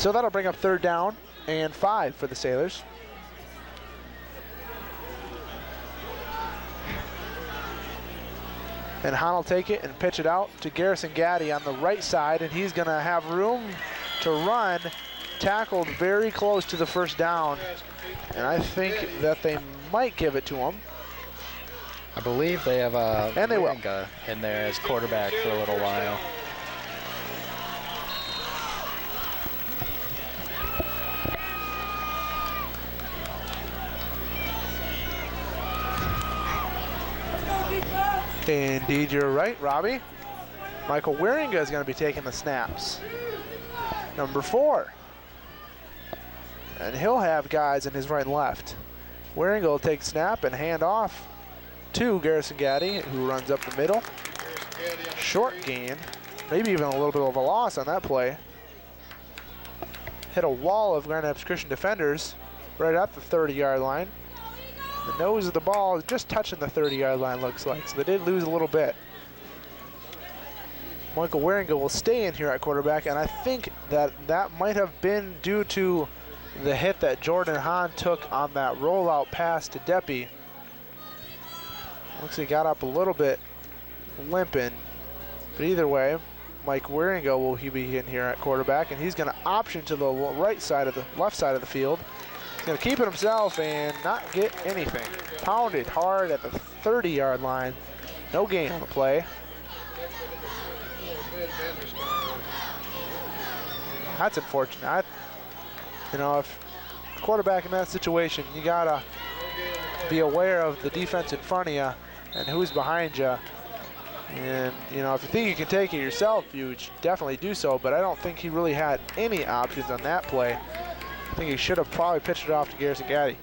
S1: So that'll bring up 3rd down and 5 for the Sailors. And Hahn will take it and pitch it out to Garrison Gaddy on the right side, and he's going to have room to run, tackled very close to the 1st down. And I think that they might give it to him.
S2: I believe they have a
S1: and they will.
S2: In there as quarterback for a little while.
S1: Indeed, you're right, Robbie. Michael Wieringa is going to be taking the snaps. Number 4. And he'll have guys in his right and left. Wieringa will take snap and hand off to Garrison Gaddy, who runs up the middle. Short gain, maybe even a little bit of a loss on that play. Hit a wall of Grand Rapids Christian defenders right at the 30-yard line. The nose of the ball is just touching the 30-yard line, looks like, so they did lose a little bit. Michael Wieringa will stay in here at quarterback, and I think that might have been due to the hit that Jordan Hahn took on that rollout pass to Deppy. Looks like he got up a little bit limping, but either way, Mike Wieringa will be in here at quarterback, and he's going to option to the left side of the field. He's going to keep it himself and not get anything. Pounded hard at the 30-yard line. No gain on the play. That's unfortunate. You know, if quarterback in that situation, you got to be aware of the defense in front of you and who's behind you. And, you know, if you think you can take it yourself, you should definitely do so, but I don't think he really had any options on that play. I think he should have probably pitched it off to Garrison Gaddy.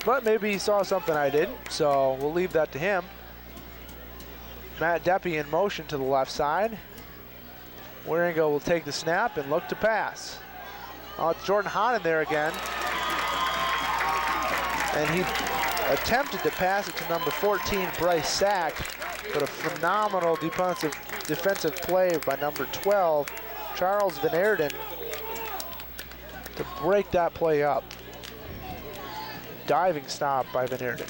S1: But maybe he saw something I didn't, so we'll leave that to him. Matt Deppy in motion to the left side. Wieringa will take the snap and look to pass. Oh, it's Jordan Hahn in there again. And he attempted to pass it to number 14, Bryce Sack, but a phenomenal defensive play by number 12, Charles Van Aerden, to break that play up. Diving stop by Van Aerden.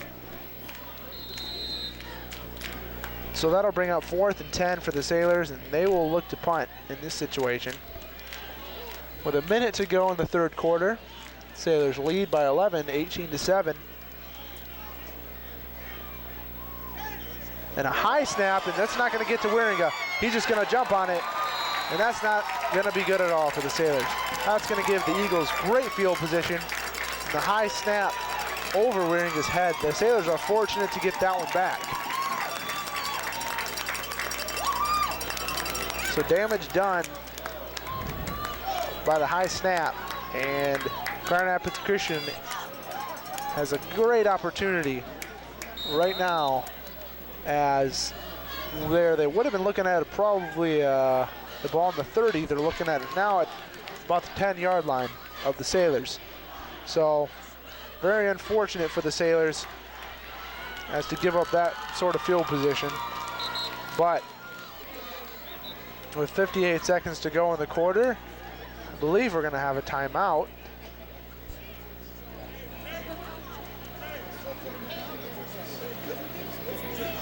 S1: So that'll bring up 4th and 10 for the Sailors, and they will look to punt in this situation. With a minute to go in the 3rd quarter, Sailors lead by 11, 18-7. And a high snap, and that's not going to get to Wieringa. He's just going to jump on it, and that's not going to be good at all for the Sailors. That's going to give the Eagles great field position. The high snap over Wieringa's head. The Sailors are fortunate to get that one back. So damage done by the high snap, and Grand Rapids Christian has a great opportunity right now, as they would have been looking at it probably the ball on the 30. They're looking at it now at about the 10-yard line of the Sailors. So very unfortunate for the Sailors as to give up that sort of field position. But with 58 seconds to go in the quarter, I believe we're going to have a timeout.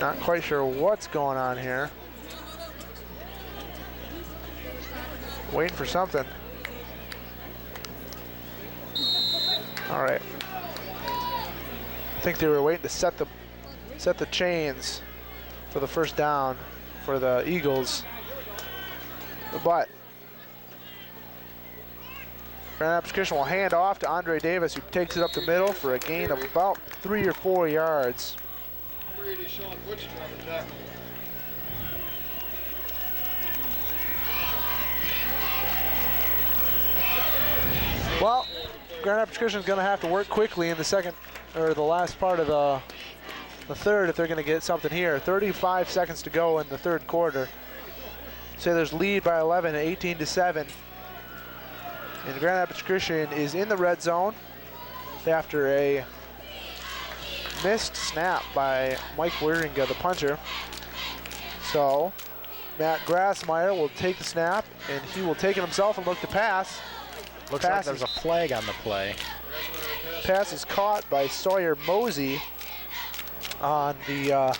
S1: Not quite sure what's going on here. Waiting for something. All right. I think they were waiting to set the chains for the 1st down for the Eagles. But Grand Rapids Christian will hand off to Andre Davis, who takes it up the middle for a gain of about 3 or 4 yards. Well, Grand Rapids Christian is going to have to work quickly in the second, or the last part of the 3rd, if they're going to get something here. 35 seconds to go in the 3rd quarter. Sailors lead by 11, 18-7. And Grand Rapids Christian is in the red zone after a missed snap by Mike Wieringa, the punter. So Matt Grassmeyer will take the snap, and he will take it himself and look to pass.
S2: Looks like there's a flag on the play.
S1: Pass is caught by Sawyer Mosey on the,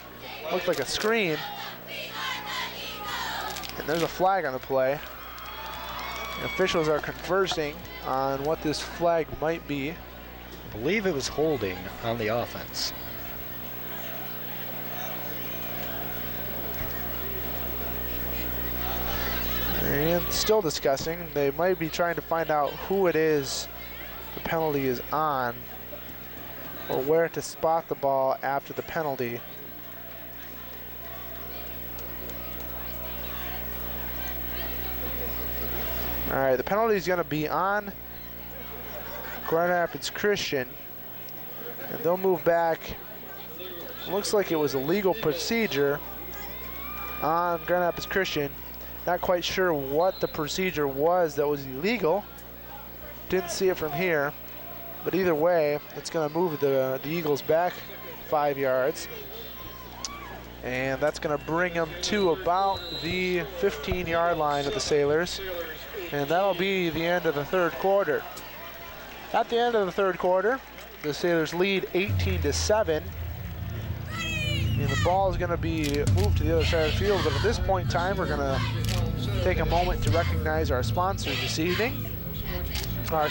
S1: looks like a screen. And there's a flag on the play. The officials are conversing on what this flag might be.
S2: I believe it was holding on the offense.
S1: And still discussing. They might be trying to find out who it is the penalty is on, or where to spot the ball after the penalty. All right, the penalty is going to be on Grand Rapids Christian, and they'll move back. Looks like it was a legal procedure on Grand Rapids Christian. Not quite sure what the procedure was that was illegal. Didn't see it from here, but either way, it's going to move the Eagles back 5 yards. And that's going to bring them to about the 15-yard line of the Sailors. And that'll be the end of the third quarter. At the end of the third quarter, the Sailors lead 18-7. And the ball is going to be moved to the other side of the field. But at this point in time, we're going to take a moment to recognize our sponsors this evening. One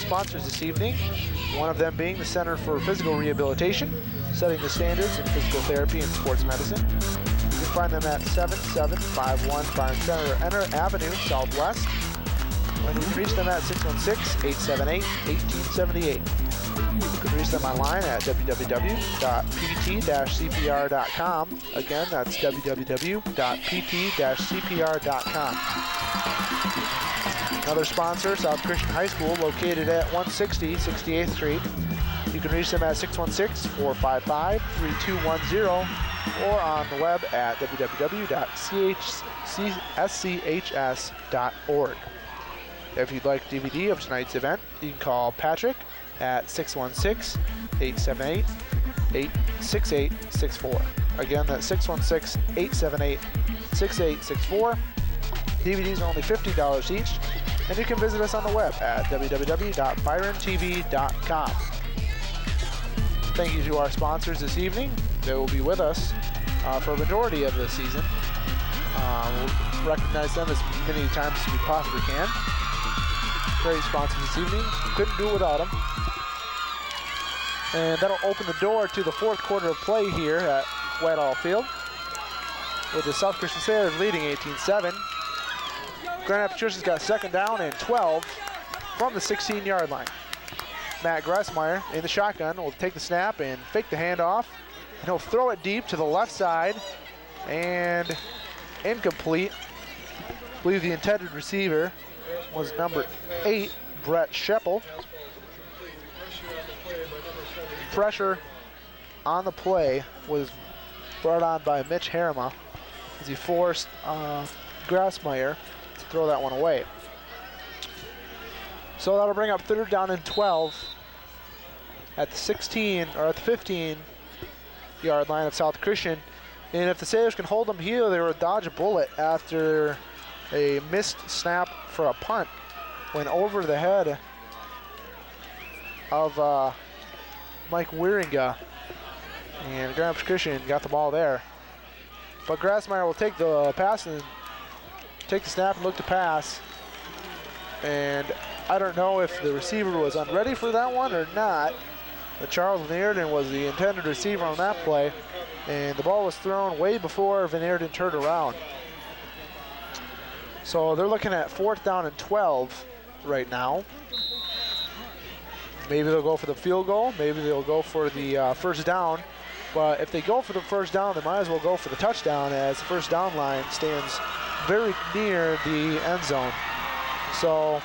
S1: of them being the Center for Physical Rehabilitation, setting the standards in physical therapy and sports medicine. You can find them at 7751 Barnes Center Avenue, Southwest. And you can reach them at 616-878-1878. You can reach them online at www.pt-cpr.com. Again, that's www.pt-cpr.com. Another sponsor, South Christian High School, located at 160 68th Street. You can reach them at 616-455-3210 or on the web at www.schs.org. If you'd like DVD of tonight's event, you can call Patrick at 616-878-6864. Again, that's 616-878-6864. DVDs are only $50 each, and you can visit us on the web at www.byrontv.com. Thank you to our sponsors this evening. They will be with us for a majority of the season. We'll recognize them as many times as we possibly can. Great sponsors this evening. Couldn't do it without them. And that'll open the door to the fourth quarter of play here at Whitehall Field, with the South Christian Sailors leading 18-7. Grand Rapids Christian's got second down and 12 from the 16-yard line. Matt Gressmeyer in the shotgun will take the snap and fake the handoff. And he'll throw it deep to the left side and incomplete. I believe the intended receiver was number 8, Brett Scheppel. Pressure on the play was brought on by Mitch Harima as he forced Grassmeyer to throw that one away. So that'll bring up third down and 12 at the 16 or at the 15-yard line of South Christian. And if the Sailors can hold them here, they will dodge a bullet after a missed snap for a punt went over the head of Mike Wieringa. And Grand Rapids Christian got the ball there. But Grassmeyer will take the pass and take the snap and look to pass. And I don't know if the receiver was unready for that one or not. But Charles Van Eerden was the intended receiver on that play. And the ball was thrown way before Van Eerden turned around. So they're looking at fourth down and 12 right now. Maybe they'll go for the field goal. Maybe they'll go for the first down. But if they go for the first down, they might as well go for the touchdown, as the first down line stands very near the end zone. So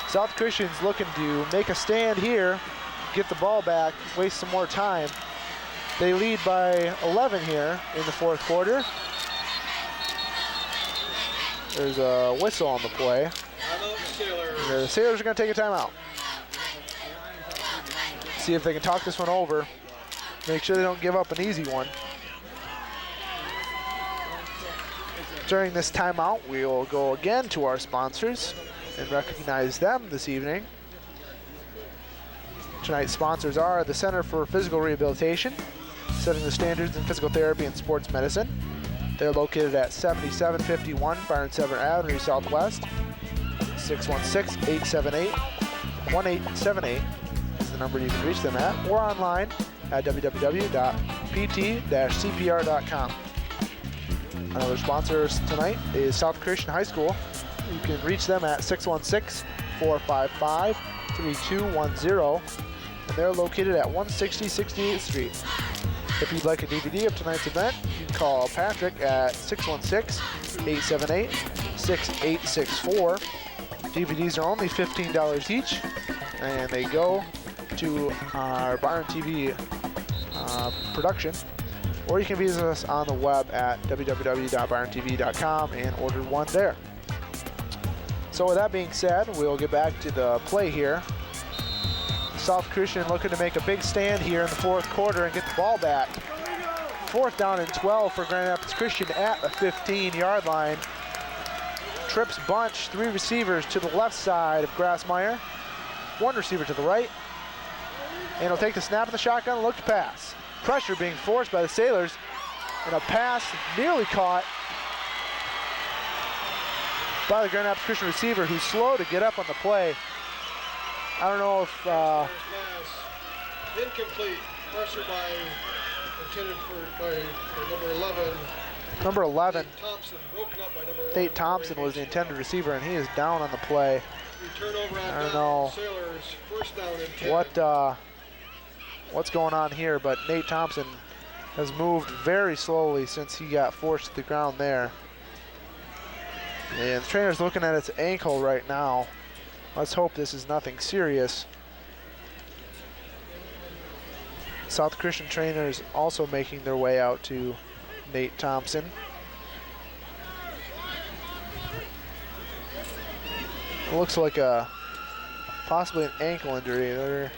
S1: South Christian's looking to make a stand here, get the ball back, waste some more time. They lead by 11 here in the fourth quarter. There's a whistle on the play. The Sailors are going to take a timeout. See if they can talk this one over. Make sure they don't give up an easy one. During this timeout, we will go again to our sponsors and recognize them this evening. Tonight's sponsors are the Center for Physical Rehabilitation, setting the standards in physical therapy and sports medicine. They're located at 7751 Byron Severn Avenue Southwest. 616-878-1878 is the number you can reach them at, or online at www.pt-cpr.com. Another sponsor tonight is South Christian High School. You can reach them at 616-455-3210, and they're located at 160 68th Street. If you'd like a DVD of tonight's event, you can call Patrick at 616-878-6864. DVDs are only $15 each, and they go to our Byron TV production, or you can visit us on the web at www.byrontv.com and order one there. So with that being said, we'll get back to the play here. South Christian looking to make a big stand here in the fourth quarter and get the ball back. 4th down and 12 for Grand Rapids Christian at the 15-yard line. Trips bunch, 3 receivers to the left side of Grassmeyer, 1 receiver to the right, and he'll take the snap of the shotgun and look to pass. Pressure being forced by the Sailors, and a pass nearly caught by the Grand Rapids Christian receiver, who's slow to get up on the play. I don't know if...
S3: Incomplete. Pressure intended by number 11.
S1: Number 11.
S3: Nate Thompson, broken up by number 1.
S1: Nate Thompson was the intended receiver, and he is down on the play. I don't know
S3: Sailors, 1st down and 10.
S1: What's going on here, but Nate Thompson has moved very slowly since he got forced to the ground there. And the trainer's looking at its ankle right now. Let's hope this is nothing serious. South Christian trainers also making their way out to Nate Thompson. It looks like possibly an ankle injury. They're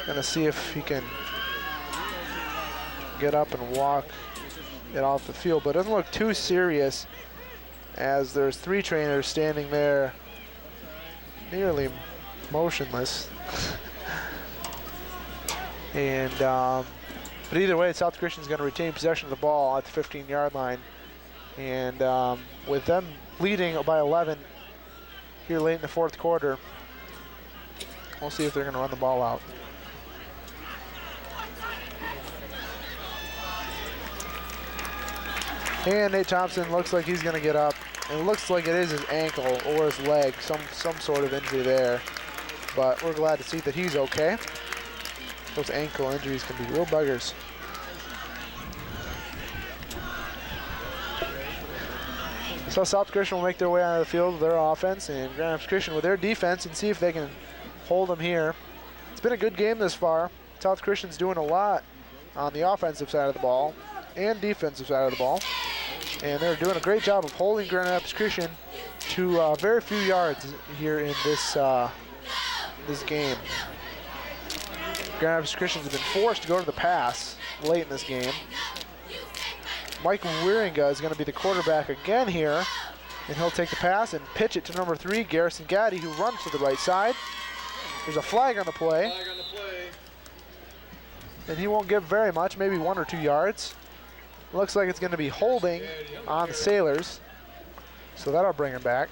S1: gonna see if he can get up and walk it off the field, but it doesn't look too serious, as there's 3 trainers standing there nearly motionless. And but either way, South Christian's going to retain possession of the ball at the 15-yard line, and with them leading by 11 here late in the 4th quarter, we'll see if they're going to run the ball out. And Nate Thompson looks like he's going to get up. And it looks like it is his ankle or his leg, some sort of injury there. But we're glad to see that he's okay. Those ankle injuries can be real buggers. So South Christian will make their way out of the field with their offense, and Grand Rapids Christian with their defense, and see if they can hold them here. It's been a good game this far. South Christian's doing a lot on the offensive side of the ball and defensive side of the ball. And they're doing a great job of holding Grand Rapids Christian to very few yards here in this game. Grand Rapids Christians have been forced to go to the pass late in this game. Mike Wieringa is going to be the quarterback again here, and he'll take the pass and pitch it to number 3, Garrison Gaddy, who runs to the right side. There's a flag on the play. And he won't give very much, maybe 1 or 2 yards. Looks like it's going to be holding on the Sailors, so that'll bring him back.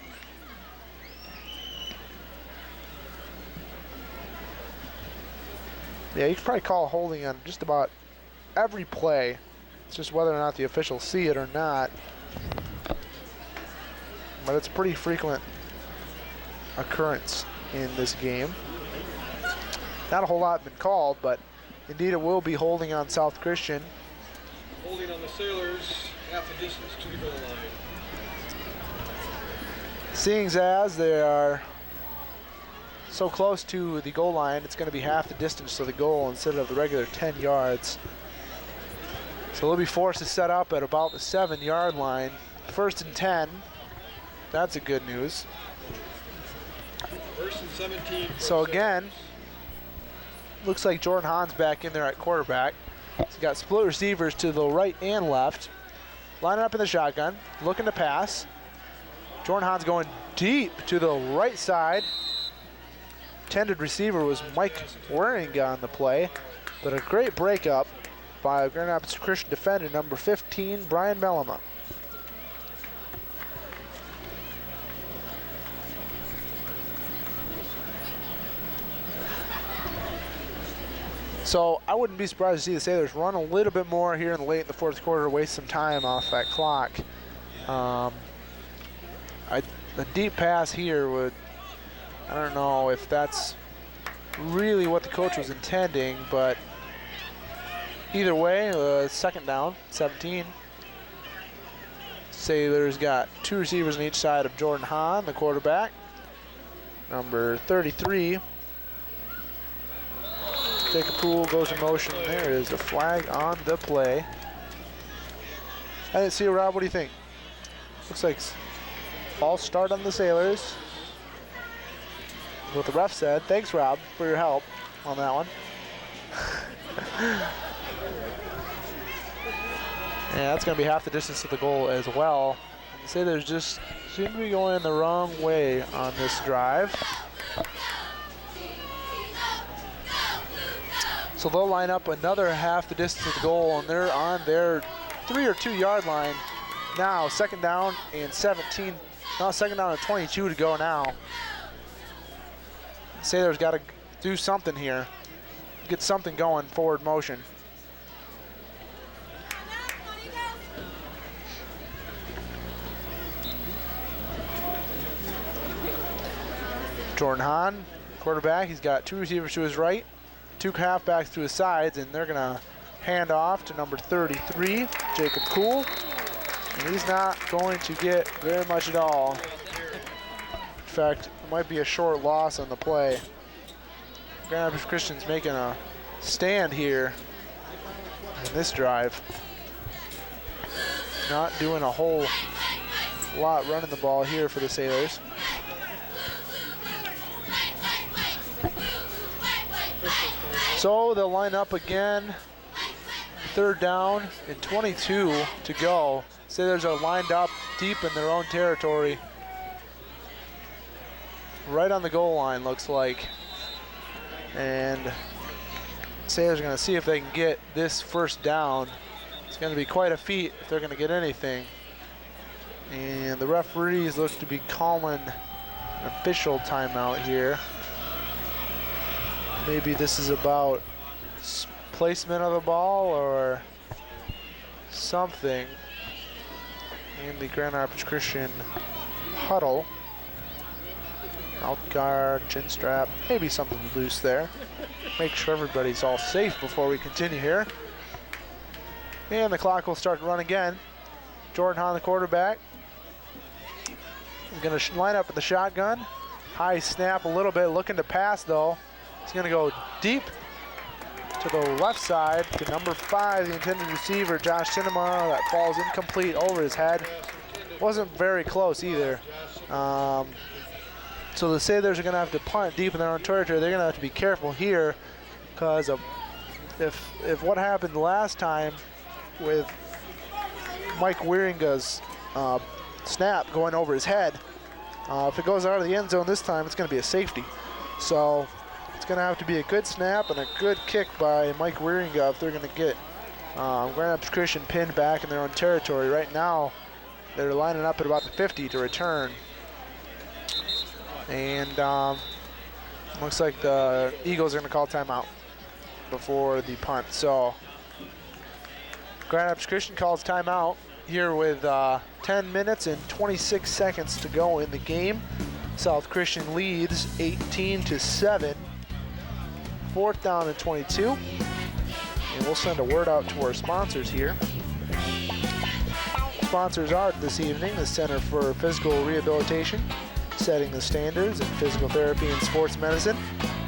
S1: Yeah, you could probably call holding on just about every play. It's just whether or not the officials see it or not. But it's a pretty frequent occurrence in this game. Not a whole lot been called, but indeed it will be holding on South Christian.
S3: Holding on the Sailors, half the distance to the goal line.
S1: Seeing as they are so close to the goal line, it's going to be half the distance to the goal instead of the regular 10 yards. So they'll be forced to set up at about the 7-yard line. 1st and 10. That's a good news.
S3: 1st and 17.
S1: So again, looks like Jordan Hahn's back in there at quarterback. He's got split receivers to the right and left. lining up in the shotgun, looking to pass. Jordan Hahn's going deep to the right side. Intended receiver was Mike Waringa on the play, but a great breakup by Grand Rapids Christian defender number 15, Brian Mellema. So I wouldn't be surprised to see the Sailors run a little bit more here in the fourth quarter, waste some time off that clock. A deep pass here would, I don't know if that's really what the coach was intending, but either way, second down, 17. Sailors got 2 receivers on each side of Jordan Hahn, the quarterback. Number 33. Jacob Poole goes in motion. There is a flag on the play. I didn't see it, Rob. What do you think? Looks like false start on the Sailors. What the ref said. Thanks, Rob, for your help on that one. Yeah, that's going to be half the distance to the goal as well. The Sailors just seem to be going the wrong way on this drive. So they'll line up another half the distance to the goal, and they're on their 3 or 2 yard line now. Second down and 17. No, second down and 22 to go now. Sailors got to do something here. Get something going, forward motion. Jordan Hahn, quarterback, he's got 2 receivers to his right, 2 halfbacks to his sides, and they're gonna hand off to number 33, Jacob Poole. And he's not going to get very much at all. In fact, it might be a short loss on the play. Grand Rapids Christian's making a stand here in this drive. Not doing a whole lot running the ball here for the Sailors. So they'll line up again. Third down and 22 to go. Sailors are lined up deep in their own territory. Right on the goal line, looks like. And Sailors are going to see if they can get this first down. It's going to be quite a feat if they're going to get anything. And the referees look to be calling an official timeout here. Maybe this is about placement of the ball or something in the Grand Rapids Christian huddle. Mouth guard, chin strap, maybe something loose there. Make sure everybody's all safe before we continue here. And the clock will start to run again. Jordan Hahn, the quarterback. He's gonna line up with the shotgun. High snap a little bit, looking to pass though. He's gonna go deep to the left side to number 5, the intended receiver, Josh Sinema. That falls incomplete over his head. Wasn't very close either. So the Sailors are gonna have to punt deep in their own territory. They're gonna have to be careful here, because if what happened last time with Mike Wieringa's snap going over his head, if it goes out of the end zone this time, it's gonna be a safety. So it's going to have to be a good snap and a good kick by Mike Wieringa if they're going to get Grand Rapids Christian pinned back in their own territory. Right now, they're lining up at about the 50 to return. And looks like the Eagles are going to call timeout before the punt. So Grand Rapids Christian calls timeout here with 10 minutes and 26 seconds to go in the game. South Christian leads 18-7. 4th down and 22. And we'll send a word out to our sponsors here. Sponsors are this evening the Center for Physical Rehabilitation, setting the standards in physical therapy and sports medicine.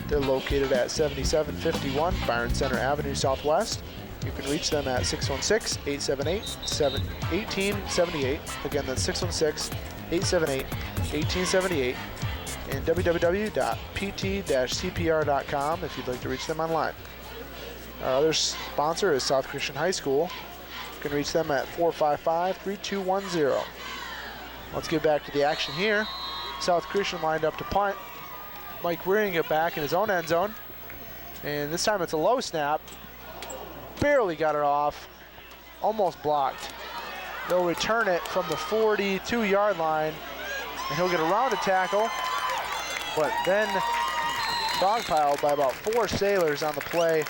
S1: They're located at 7751 Byron Center Avenue Southwest. You can reach them at 616-878-1878. Again, that's 616-878-1878. And www.pt-cpr.com if you'd like to reach them online. Our other sponsor is South Christian High School. Setting the standards in physical therapy and sports medicine. They're located at 7751 Byron Center Avenue Southwest. You can reach them at 616-878-1878. Again, that's 616-878-1878. And www.pt-cpr.com if you'd like to reach them online. You can reach them at 455-3210. Let's get back to the action here. South Christian lined up to punt. Mike rearing it back in his own end zone. And this time it's a low snap. Barely got it off. Almost blocked. They'll return it from the 42-yard line, and he'll get around a tackle, but then dogpiled by about 4 Sailors on the play.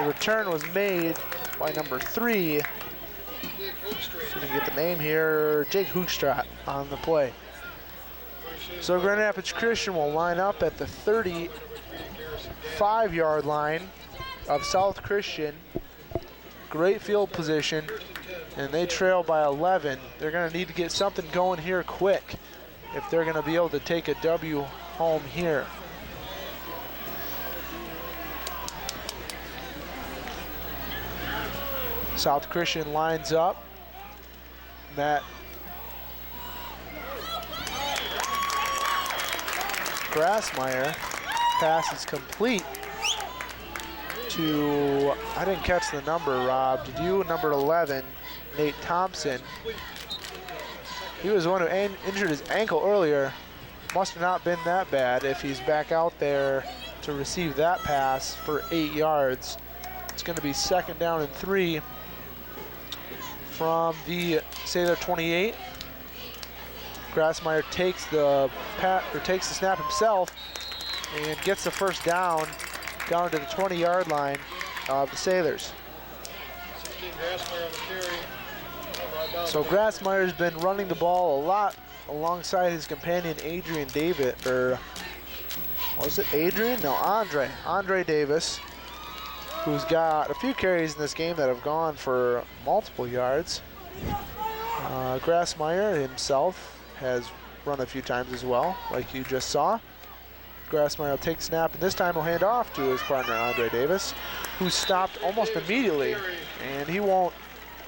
S1: The return was made by number 3. So we can get the name here, Jake Hoekstraat on the play. So Grand Rapids Christian will line up at the 35-yard line of South Christian. Great field position, and they trail by 11. They're going to need to get something going here quick if they're going to be able to take a W home here. South Christian lines up. Matt Grassmeyer, pass is complete to, I didn't catch the number, Rob. Did you? Number 11, Nate Thompson. He was the one who injured his ankle earlier. Must have not been that bad if he's back out there to receive that pass for 8 yards. It's going to be 2nd down and 3 from the Sailor 28. Grassmeyer takes the snap himself and gets the 1st down to the 20-yard line of the Sailors. So Grassmeyer's been running the ball a lot alongside his companion Adrian David, or was it Adrian? No, Andre Davis, who's got a few carries in this game that have gone for multiple yards. Grassmeyer himself has run a few times as well, like you just saw. Grassmeyer will take the snap, and this time he'll hand off to his partner, Andre Davis, who stopped almost immediately, and he won't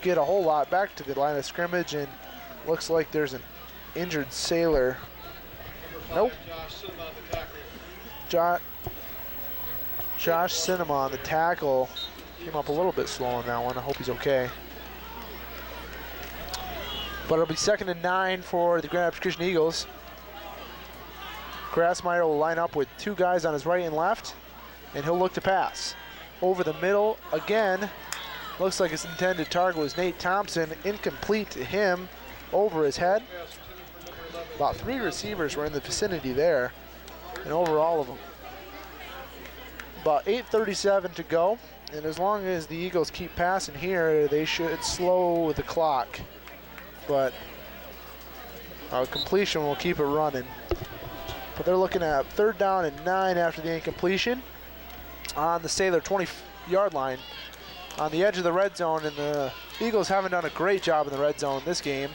S1: get a whole lot back to the line of scrimmage, and looks like there's an injured Sailor. Nope. Josh Cinema on the tackle. Came up a little bit slow on that one. I hope he's okay. But it'll be 2nd and 9 for the Grand Rapids Christian Eagles. Grassmeyer will line up with 2 guys on his right and left, and he'll look to pass. Over the middle again. Looks like his intended target was Nate Thompson. Incomplete to him, over his head. About 3 receivers were in the vicinity there, and over all of them. About 8:37 to go, and as long as the Eagles keep passing here, they should slow the clock. But completion will keep it running. But they're looking at 3rd down and 9 after the incompletion on the Sailor 20-yard line on the edge of the red zone, and the Eagles haven't done a great job in the red zone this game.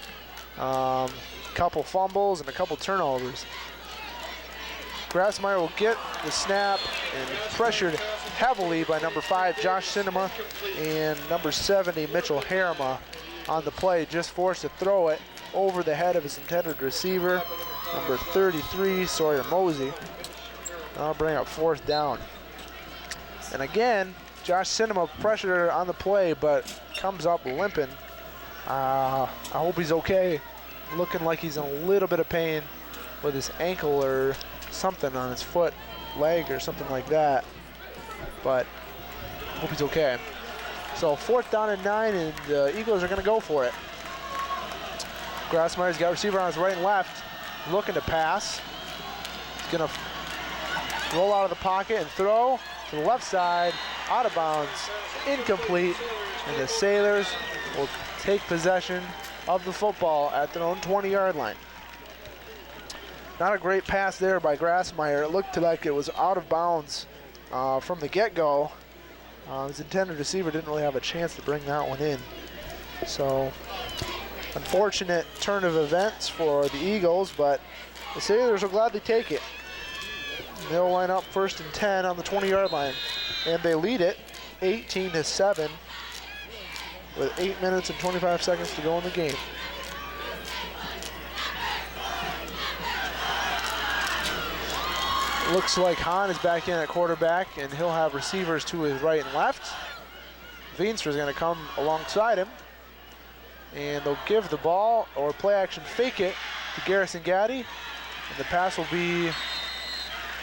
S1: Couple fumbles and a couple turnovers. Grassmeyer will get the snap and pressured heavily by number 5, Josh Cinema, and number 70, Mitchell Harima on the play, just forced to throw it over the head of his intended receiver, number 33, Sawyer Mosey. I'll bring up 4th down. And again, Josh Cinema pressure on the play, but comes up limping. I hope he's okay. Looking like he's in a little bit of pain with his ankle or something on his foot, leg, or something like that. But hope he's okay. So 4th down and 9, and the Eagles are going to go for it. Grassmeyer's got receiver on his right and left, looking to pass. He's going to roll out of the pocket and throw to the left side, out of bounds, incomplete, and the Sailors will take possession of the football at their own 20-yard line. Not a great pass there by Grassmeyer. It looked like it was out of bounds from the get-go. His intended receiver didn't really have a chance to bring that one in. So, unfortunate turn of events for the Eagles, but the Sailors will gladly take it. They'll line up 1st and 10 on the 20-yard line, and they lead it 18-7 with 8 minutes and 25 seconds to go in the game. Looks like Hahn is back in at quarterback, and he'll have receivers to his right and left. Veenstra is going to come alongside him. and they'll give the ball or play action fake it to Garrison Gaddy, and the pass will be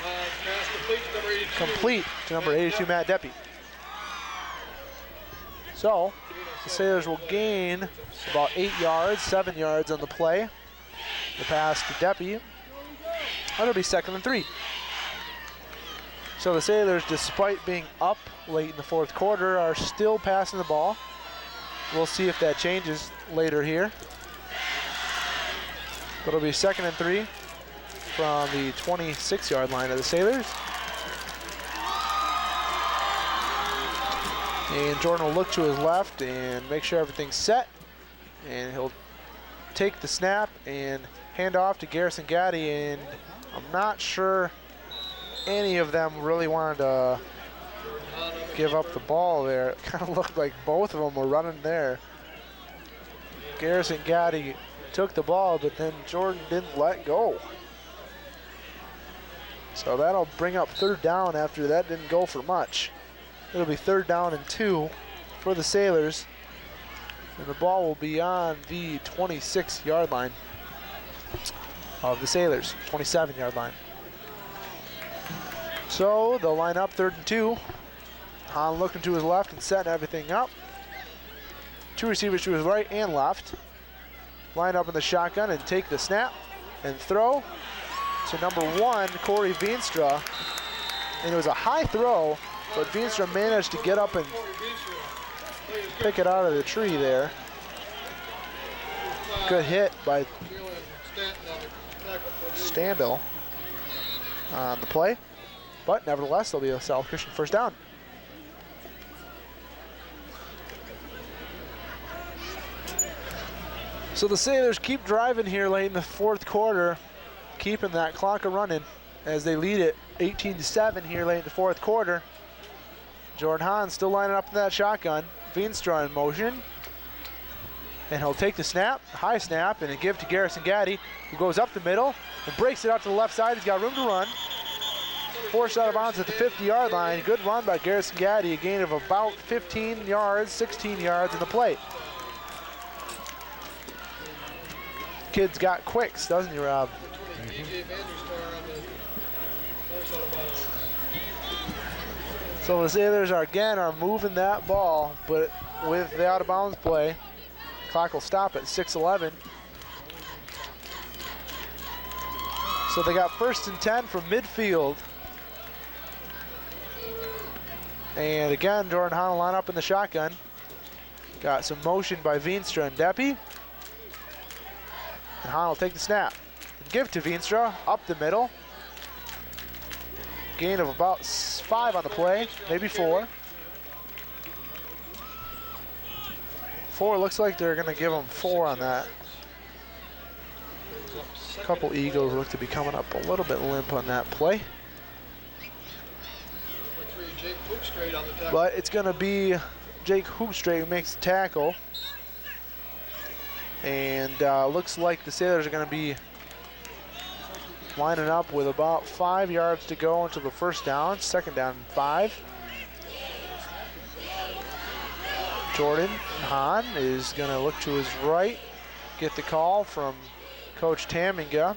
S3: Pass
S1: complete to number 82, Matt Deppy. So the Sailors will gain about 8 yards, 7 yards on the play. The pass to Deppy. That'll be 2nd and 3. So the Sailors, despite being up late in the 4th quarter, are still passing the ball. We'll see if that changes later here. But it'll be 2nd and 3 from the 26-yard line of the Sailors. And Jordan will look to his left and make sure everything's set. And he'll take the snap and hand off to Garrison Gaddy. And I'm not sure any of them really wanted to give up the ball there. It kind of looked like both of them were running there. Garrison Gaddy took the ball, but then Jordan didn't let go. So that'll bring up 3rd down after that didn't go for much. It'll be 3rd down and 2 for the Sailors. And the ball will be on the 26-yard line of the Sailors, 27-yard line. So they'll line up 3rd and 2. Hahn looking to his left and setting everything up. 2 receivers to his right and left. Line up in the shotgun and take the snap and throw to number 1, Corey Veenstra. And it was a high throw, but Veenstra managed to get up and pick it out of the tree there. Good hit by Standel on the play. But nevertheless, there'll be a South Christian 1st down. So the Sailors keep driving here late in the 4th quarter, keeping that clock a-running as they lead it 18-7 here late in the 4th quarter. Jordan Hahn still lining up in that shotgun. Veenstra in motion. And he'll take the snap, high snap, and a give to Garrison Gaddy, who goes up the middle and breaks it out to the left side. He's got room to run. Forced out of bounds at the 50-yard line. Good run by Garrison Gaddy, a gain of about 15 yards, 16 yards in the play. Kid's got quicks, doesn't he, Rob? So the Sailors are moving that ball, but with the out-of-bounds play, clock will stop at 6:11. So they got 1st and 10 from midfield. And again, Jordan Hahn will line up in the shotgun. Got some motion by Veenstra and Deppy. And Hahn will take the snap. Give to Veenstra, up the middle. Gain of about 5 on the play, maybe 4. 4, looks like they're gonna give him 4 on that. A couple Eagles look to be coming up a little bit limp on that play. But it's gonna be Jake Hoopstraight who makes the tackle. And looks like the Sailors are gonna be lining up with about 5 yards to go until the 1st down, 2nd down and 5. Jordan Hahn is gonna look to his right, get the call from Coach Taminga.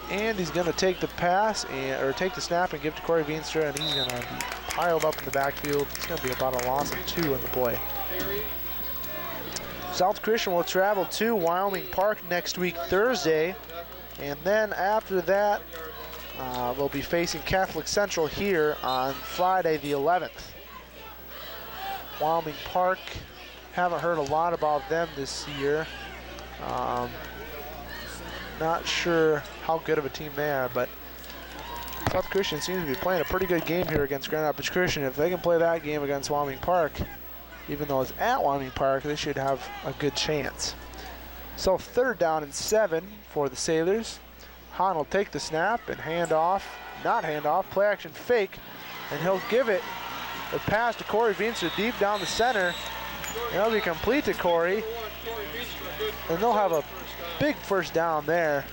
S1: And he's gonna take the pass, or take the snap and give to Corey Veenstra, and he's gonna be piled up in the backfield. It's gonna be about a loss of 2 in the play. South Christian will travel to Wyoming Park next week, Thursday. And then after that, they'll be facing Catholic Central here on Friday the 11th. Wyoming Park, haven't heard a lot about them this year. Not sure how good of a team they are, but South Christian seems to be playing a pretty good game here against Grand Rapids Christian. If they can play that game against Wyoming Park, even though it's at Wyoming Park, they should have a good chance. So 3rd down and 7 for the Sailors. Hahn will take the snap and not hand off, play action fake, and he'll give it a pass to Corey Veenstra deep down the center. And it'll be complete to Corey. And they'll have a big 1st down there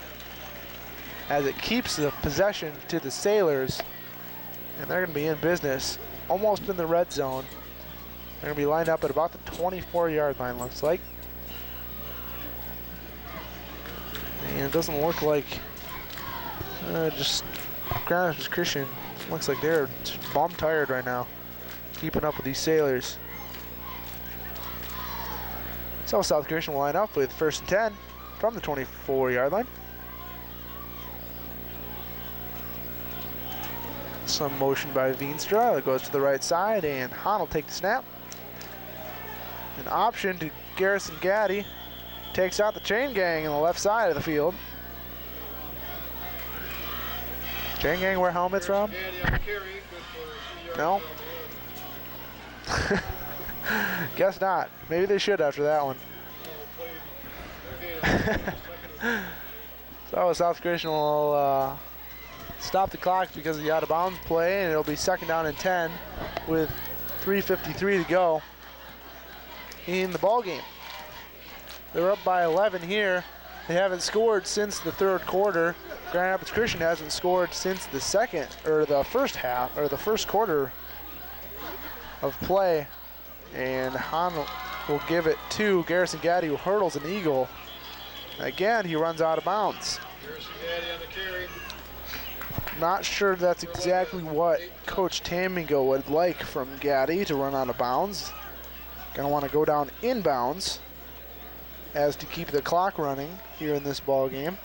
S1: as it keeps the possession to the Sailors. And they're gonna be in business, almost in the red zone. They're going to be lined up at about the 24-yard line, looks like. And it doesn't look like just Grand Rapids Christian. Looks like they're bum tired right now, keeping up with these Sailors. So South Christian will line up with 1st and 10 from the 24-yard line. Some motion by Veenstra. It goes to the right side, and Hahn will take the snap. An option to Garrison Gaddy. Takes out the chain gang on the left side of the field. Chain gang wear helmets, Rob? No? Guess not. Maybe they should after that one. So South Christian will stop the clock because of the out of bounds play, and it'll be 2nd down and 10 with 3:53 to go in the ball game. They're up by 11 here. They haven't scored since the 3rd quarter. Grand Rapids Christian hasn't scored since the first quarter of play. And Hahn will give it to Garrison Gaddy, who hurdles an eagle. Again, he runs out of bounds.
S3: Garrison Gaddy on the carry.
S1: Not sure that's exactly what Coach Tamingo would like from Gaddy, to run out of bounds. Gonna want to go down inbounds as to keep the clock running here in this ball game.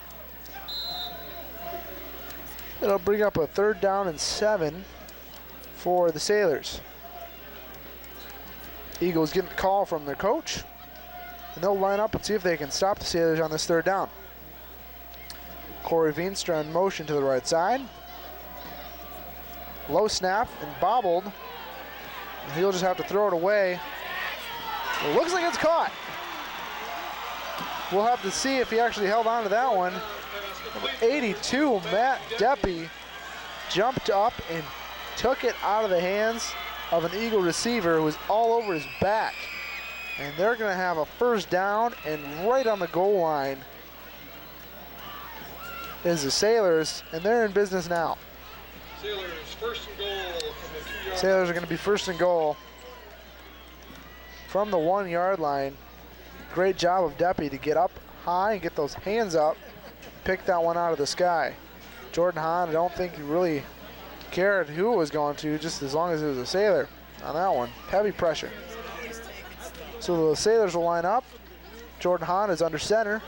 S1: It'll bring up a 3rd down and 7 for the Sailors. Eagles getting a call from their coach, and they'll line up and see if they can stop the Sailors on this 3rd down. Corey Veenstra in motion to the right side. Low snap and bobbled. And he'll just have to throw it away. It looks like it's caught. We'll have to see if he actually held on to that one. Number 82, Matt Deppy, jumped up and took it out of the hands of an Eagle receiver who was all over his back. And they're going to have a 1st down, and right on the goal line is the Sailors, and they're in business now.
S3: Sailors 1st and goal from the 2-yard.
S1: Sailors are going to be 1st and goal from the 1-yard line. Great job of Deppy to get up high and get those hands up, pick that one out of the sky. Jordan Hahn, I don't think he really cared who it was going to, just as long as it was a Sailor on that one. Heavy pressure. So the Sailors will line up. Jordan Hahn is under center,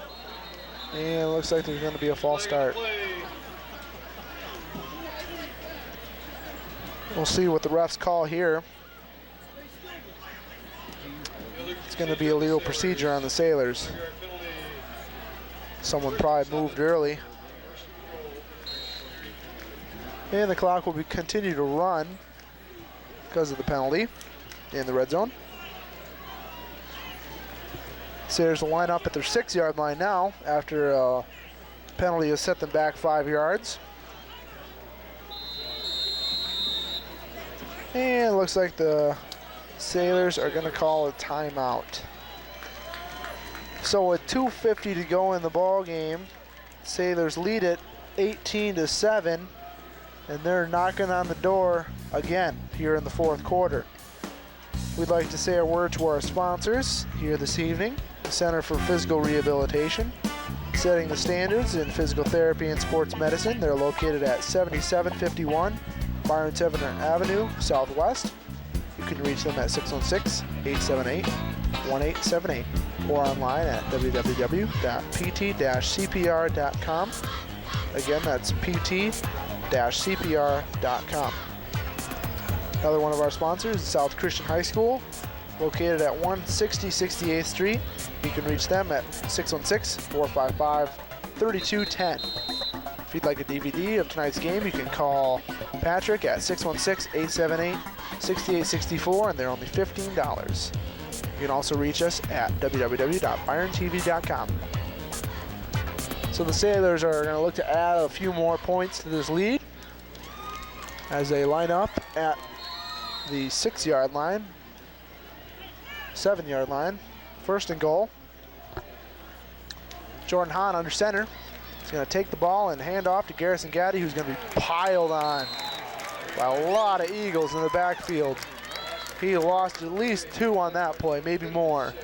S1: and it looks like there's going to be a false start. We'll see what the refs call here. It's going to be a legal procedure on the Sailors. Someone probably moved early. And the clock will continue to run because of the penalty in the red zone. Sailors will line up at their 6-yard line now after a penalty has set them back 5 yards. And it looks like the Sailors are going to call a timeout. So with 2:50 to go in the ball game, Sailors lead it 18-7, and they're knocking on the door again here in the 4th quarter. We'd like to say a word to our sponsors here this evening. The Center for Physical Rehabilitation, setting the standards in physical therapy and sports medicine. They're located at 7751 Byron Sevener Avenue Southwest. You can reach them at 616-878-1878 or online at www.pt-cpr.com. Again, that's pt-cpr.com. Another one of our sponsors is South Christian High School, located at 160 68th Street. You can reach them at 616-455-3210. If you'd like a DVD of tonight's game, you can call Patrick at 616-878-6864, and they're only $15. You can also reach us at www.byrontv.com. So the Sailors are going to look to add a few more points to this lead as they line up at the 6-yard line, 7-yard line, 1st and goal. Jordan Hahn under center. He's going to take the ball and hand off to Garrison Gaddy, who's going to be piled on by a lot of Eagles in the backfield. He lost at least 2 on that play, maybe more.